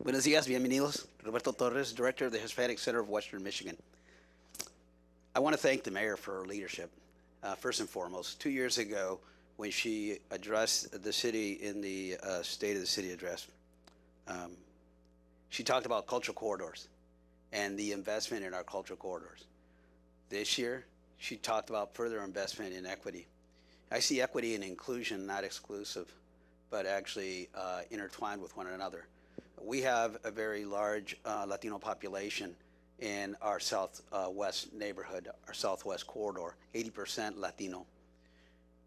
Buenos días, bienvenidos. Roberto Torres, Director of the Hispanic Center of Western Michigan. I want to thank the mayor for her leadership. First and foremost, 2 years ago, when she addressed the city in the State of the City address, she talked about cultural corridors and the investment in our cultural corridors. This year, she talked about further investment in equity. I see equity and inclusion not exclusive, but actually intertwined with one another. We have a very large Latino population in our southwest neighborhood, our southwest corridor, 80% Latino.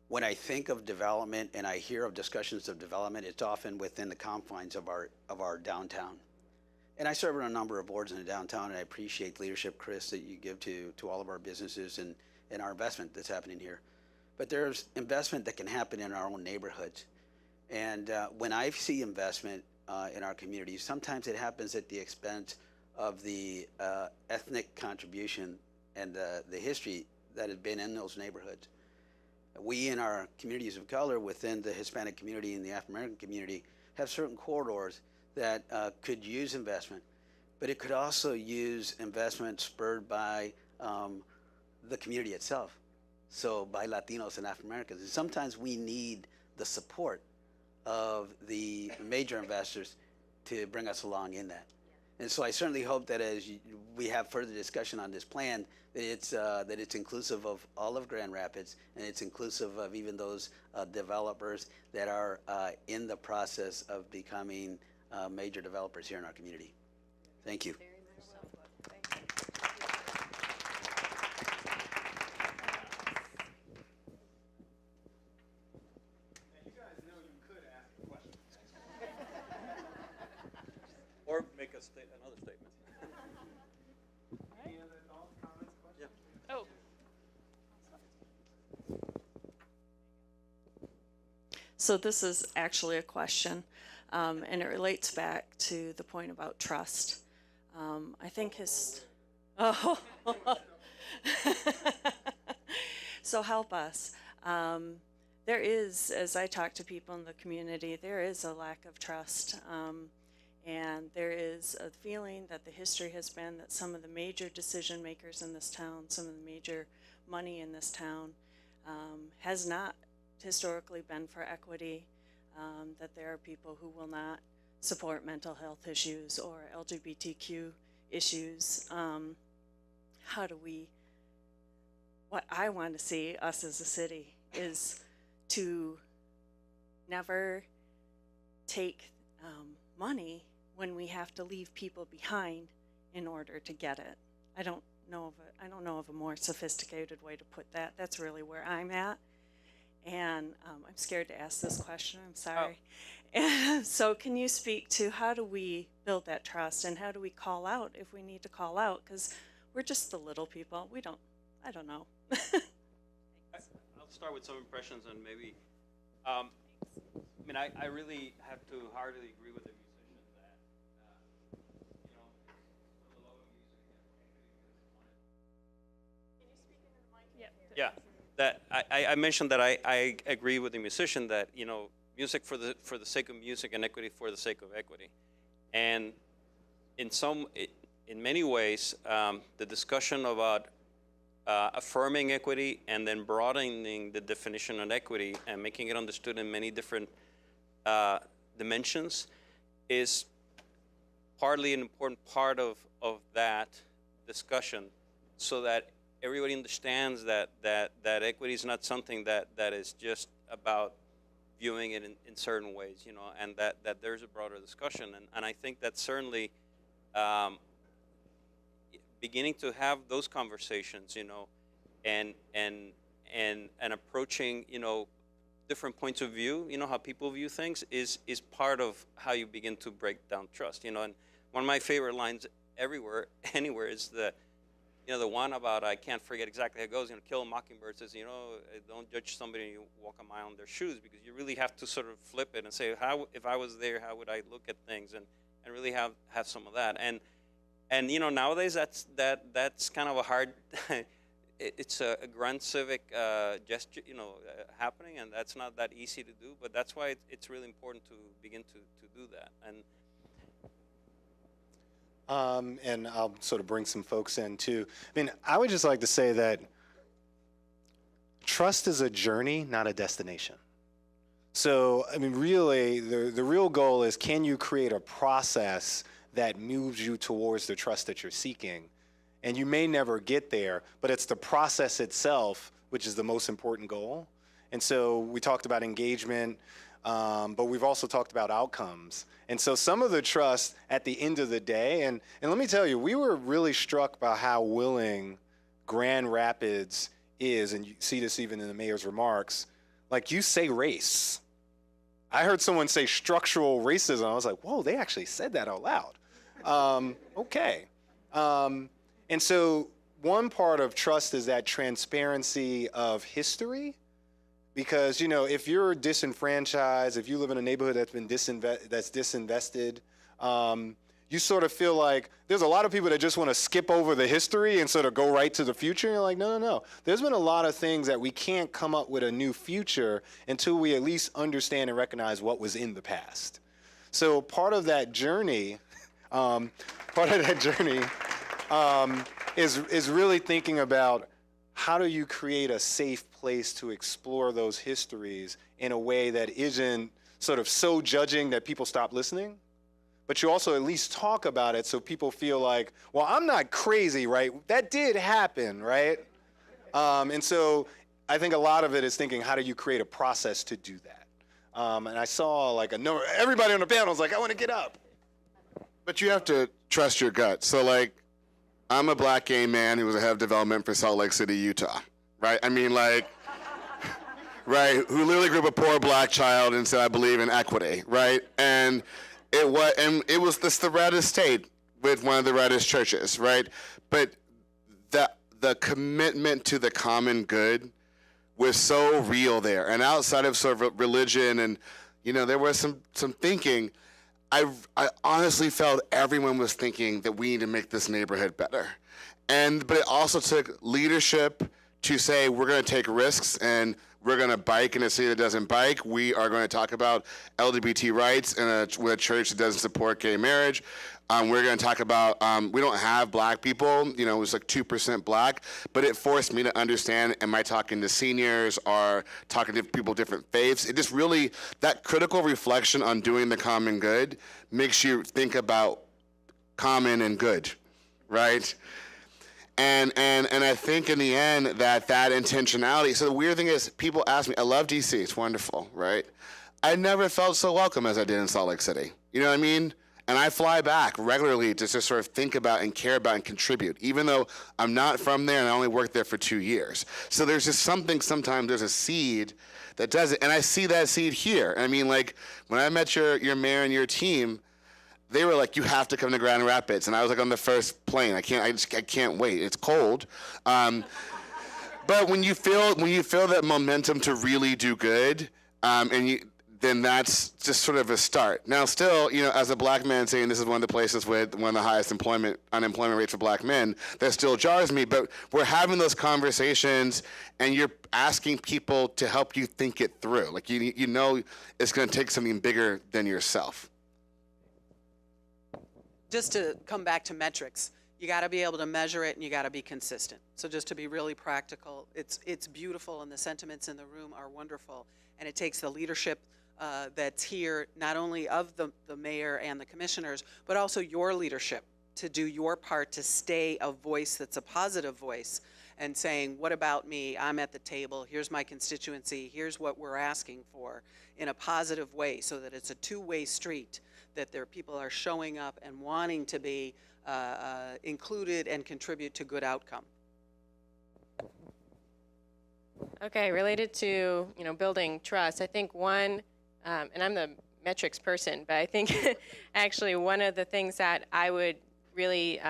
When I think of development and I hear of discussions of development, it's often within the confines of our downtown. And I serve on a number of boards in the downtown, and I appreciate the leadership, Chris, that you give to all of our businesses and our investment that's happening here. But there's investment that can happen in our own neighborhoods. And when I see investment in our communities, sometimes it happens at the expense of the ethnic contribution and the history that has been in those neighborhoods. We in our communities of color within the Hispanic community and the African American community have certain corridors that could use investment, but it could also use investment spurred by the community itself, so by Latinos and African Americans. And sometimes we need the support of the major investors to bring us along in that. And so I certainly hope that as we have further discussion on this plan, that it's inclusive of all of Grand Rapids, and it's inclusive of even those developers that are in the process of becoming major developers here in our community. Thank you. Or make another statement. Any other comments, questions? Yeah. Oh. So this is actually a question, and it relates back to the point about trust. I think so help us. there is, as I talk to people in the community, there is a lack of trust. And there is a feeling that the history has been that some of the major decision makers in this town, some of the major money in this town, has not historically been for equity, that there are people who will not support mental health issues or LGBTQ issues. What I want to see us as a city is to never take money when we have to leave people behind in order to get it. I don't know of a more sophisticated way to put that. That's really where I'm at. And I'm scared to ask this question, I'm sorry. Oh. So can you speak to how do we build that trust, and how do we call out if we need to call out? Because we're just the little people. I don't know. I'll start with some impressions, and maybe, I really have to heartily agree with the musician that, for the love of music. Yeah, that I mentioned that I agree with the musician that, music for the sake of music and equity for the sake of equity. And in many ways, the discussion about affirming equity and then broadening the definition of equity and making it understood in many different dimensions is partly an important part of that discussion, so that everybody understands that equity is not something that is just about viewing it in certain ways, and that there's a broader discussion. And I think that certainly beginning to have those conversations, and approaching, different points of view, how people view things is part of how you begin to break down trust, And one of my favorite lines anywhere is the one about, I can't forget exactly how it goes, Kill a Mockingbird says, don't judge somebody and you walk a mile in their shoes, because you really have to sort of flip it and say, if I was there, how would I look at things, and really have some of that. And nowadays that's kind of a hard, it's a grand civic gesture, happening, and that's not that easy to do, but that's why it's really important to begin to do that. And I'll sort of bring some folks in too. I would just like to say that trust is a journey, not a destination. So, really, the real goal is, can you create a process that moves you towards the trust that you're seeking? And you may never get there, but it's the process itself which is the most important goal. And so we talked about engagement, but we've also talked about outcomes. And so some of the trust at the end of the day, and let me tell you, we were really struck by how willing Grand Rapids is, and you see this even in the mayor's remarks, like you say race. I heard someone say structural racism. I was like, whoa, they actually said that out loud. Okay. And so one part of trust is that transparency of history, because, if you're disenfranchised, if you live in a neighborhood that's been disinvested, you sort of feel like there's a lot of people that just want to skip over the history and sort of go right to the future. And you're like, no. There's been a lot of things that we can't come up with a new future until we at least understand and recognize what was in the past. So part of that journey, is really thinking about how do you create a safe place to explore those histories in a way that isn't sort of so judging that people stop listening, but you also at least talk about it so people feel like, well, I'm not crazy, right? That did happen, right? And so I think a lot of it is thinking, how do you create a process to do that? And I saw like everybody on the panel was like, I want to get up. But you have to trust your gut. So like, I'm a black gay man who was a head of development for Salt Lake City, Utah, right? Right, who literally grew up a poor black child and said, I believe in equity, right? And it was the reddest state with one of the reddest churches, right? But the commitment to the common good was so real there. And outside of sort of religion and, there was some thinking. I honestly felt everyone was thinking that we need to make this neighborhood better. But it also took leadership to say, we're going to take risks and we're going to bike in a city that doesn't bike. We are going to talk about LGBT rights with a church that doesn't support gay marriage. We're going to talk about, we don't have black people, it was like 2% black, but it forced me to understand, am I talking to seniors or talking to people of different faiths? It just really, that critical reflection on doing the common good makes you think about common and good, right? And I think in the end that intentionality, so the weird thing is people ask me, I love DC, it's wonderful, right? I never felt so welcome as I did in Salt Lake City. You know what I mean? And I fly back regularly to just sort of think about and care about and contribute, even though I'm not from there and I only worked there for 2 years. So there's just something, sometimes there's a seed that does it. And I see that seed here. I mean, like, when I met your mayor and your team, they were like, you have to come to Grand Rapids. And I was like on the first plane. I can't wait. It's cold. But when you feel that momentum to really do good, then that's just sort of a start. Now, still, as a black man saying this is one of the places with one of the highest unemployment rates for black men, that still jars me. But we're having those conversations, and you're asking people to help you think it through. Like, you know it's going to take something bigger than yourself. Just to come back to metrics, you got to be able to measure it, and you got to be consistent. So just to be really practical, it's beautiful, and the sentiments in the room are wonderful, and it takes the leadership that's here, not only of the mayor and the commissioners, but also your leadership to do your part to stay a voice that's a positive voice and saying, what about me? I'm at the table. Here's my constituency. Here's what we're asking for in a positive way so that it's a two-way street, that people are showing up and wanting to be included and contribute to good outcome. Okay, related to building trust, I think one, and I'm the metrics person, but I think actually one of the things that I would really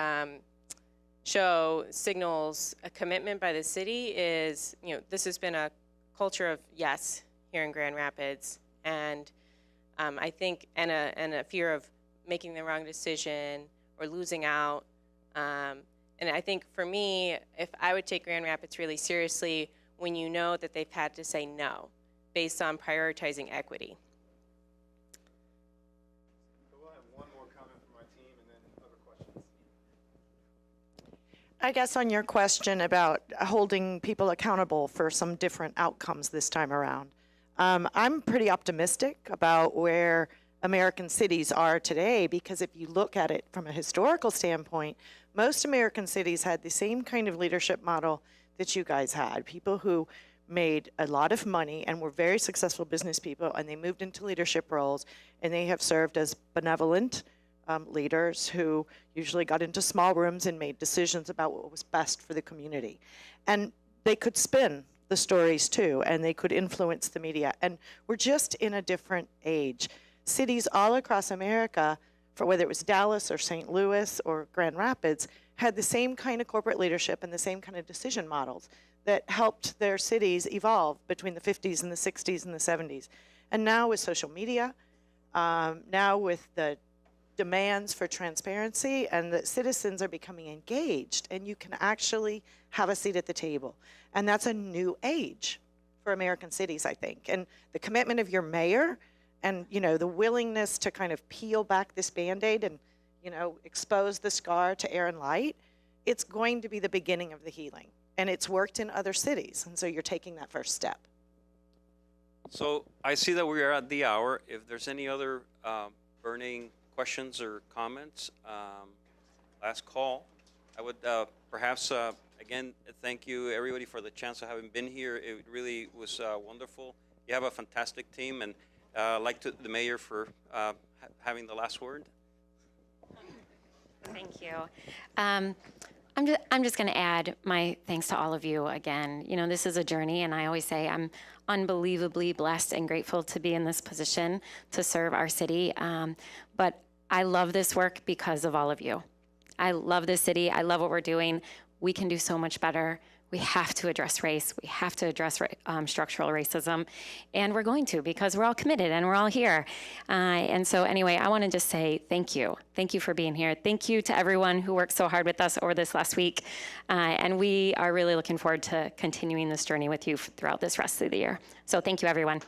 show signals a commitment by the city is, this has been a culture of yes here in Grand Rapids, and I think and a fear of making the wrong decision or losing out. And I think for me, if I would take Grand Rapids really seriously, when you know that they've had to say no based on prioritizing equity. We'll have one more comment from our team and then other questions. I guess on your question about holding people accountable for some different outcomes this time around, I'm pretty optimistic about where American cities are today, because if you look at it from a historical standpoint, most American cities had the same kind of leadership model that you guys had. People who made a lot of money and were very successful business people, and they moved into leadership roles, and they have served as benevolent leaders who usually got into small rooms and made decisions about what was best for the community. And they could spin the stories too, and they could influence the media. And we're just in a different age. Cities all across America, for whether it was Dallas or St. Louis or Grand Rapids, had the same kind of corporate leadership and the same kind of decision models that helped their cities evolve between the 50s and the 60s and the 70s. And now with social media, now with the demands for transparency, and that citizens are becoming engaged, and you can actually have a seat at the table. And that's a new age for American cities, I think. And the commitment of your mayor and the willingness to kind of peel back this Band-Aid and expose the scar to air and light, it's going to be the beginning of the healing. And it's worked in other cities, and so you're taking that first step. So I see that we are at the hour. If there's any other burning questions or comments, last call. I would perhaps, again, thank you everybody for the chance of having been here. It really was wonderful. You have a fantastic team, and I'd like to the mayor for having the last word. Thank you. I'm just going to add my thanks to all of you again. This is a journey, and I always say I'm unbelievably blessed and grateful to be in this position to serve our city. But I love this work because of all of you. I love this city. I love what we're doing. We can do so much better. We have to address race. We have to address structural racism. And we're going to, because we're all committed and we're all here. And so anyway, I want to just say thank you. Thank you for being here. Thank you to everyone who worked so hard with us over this last week. And we are really looking forward to continuing this journey with you throughout this rest of the year. So thank you, everyone.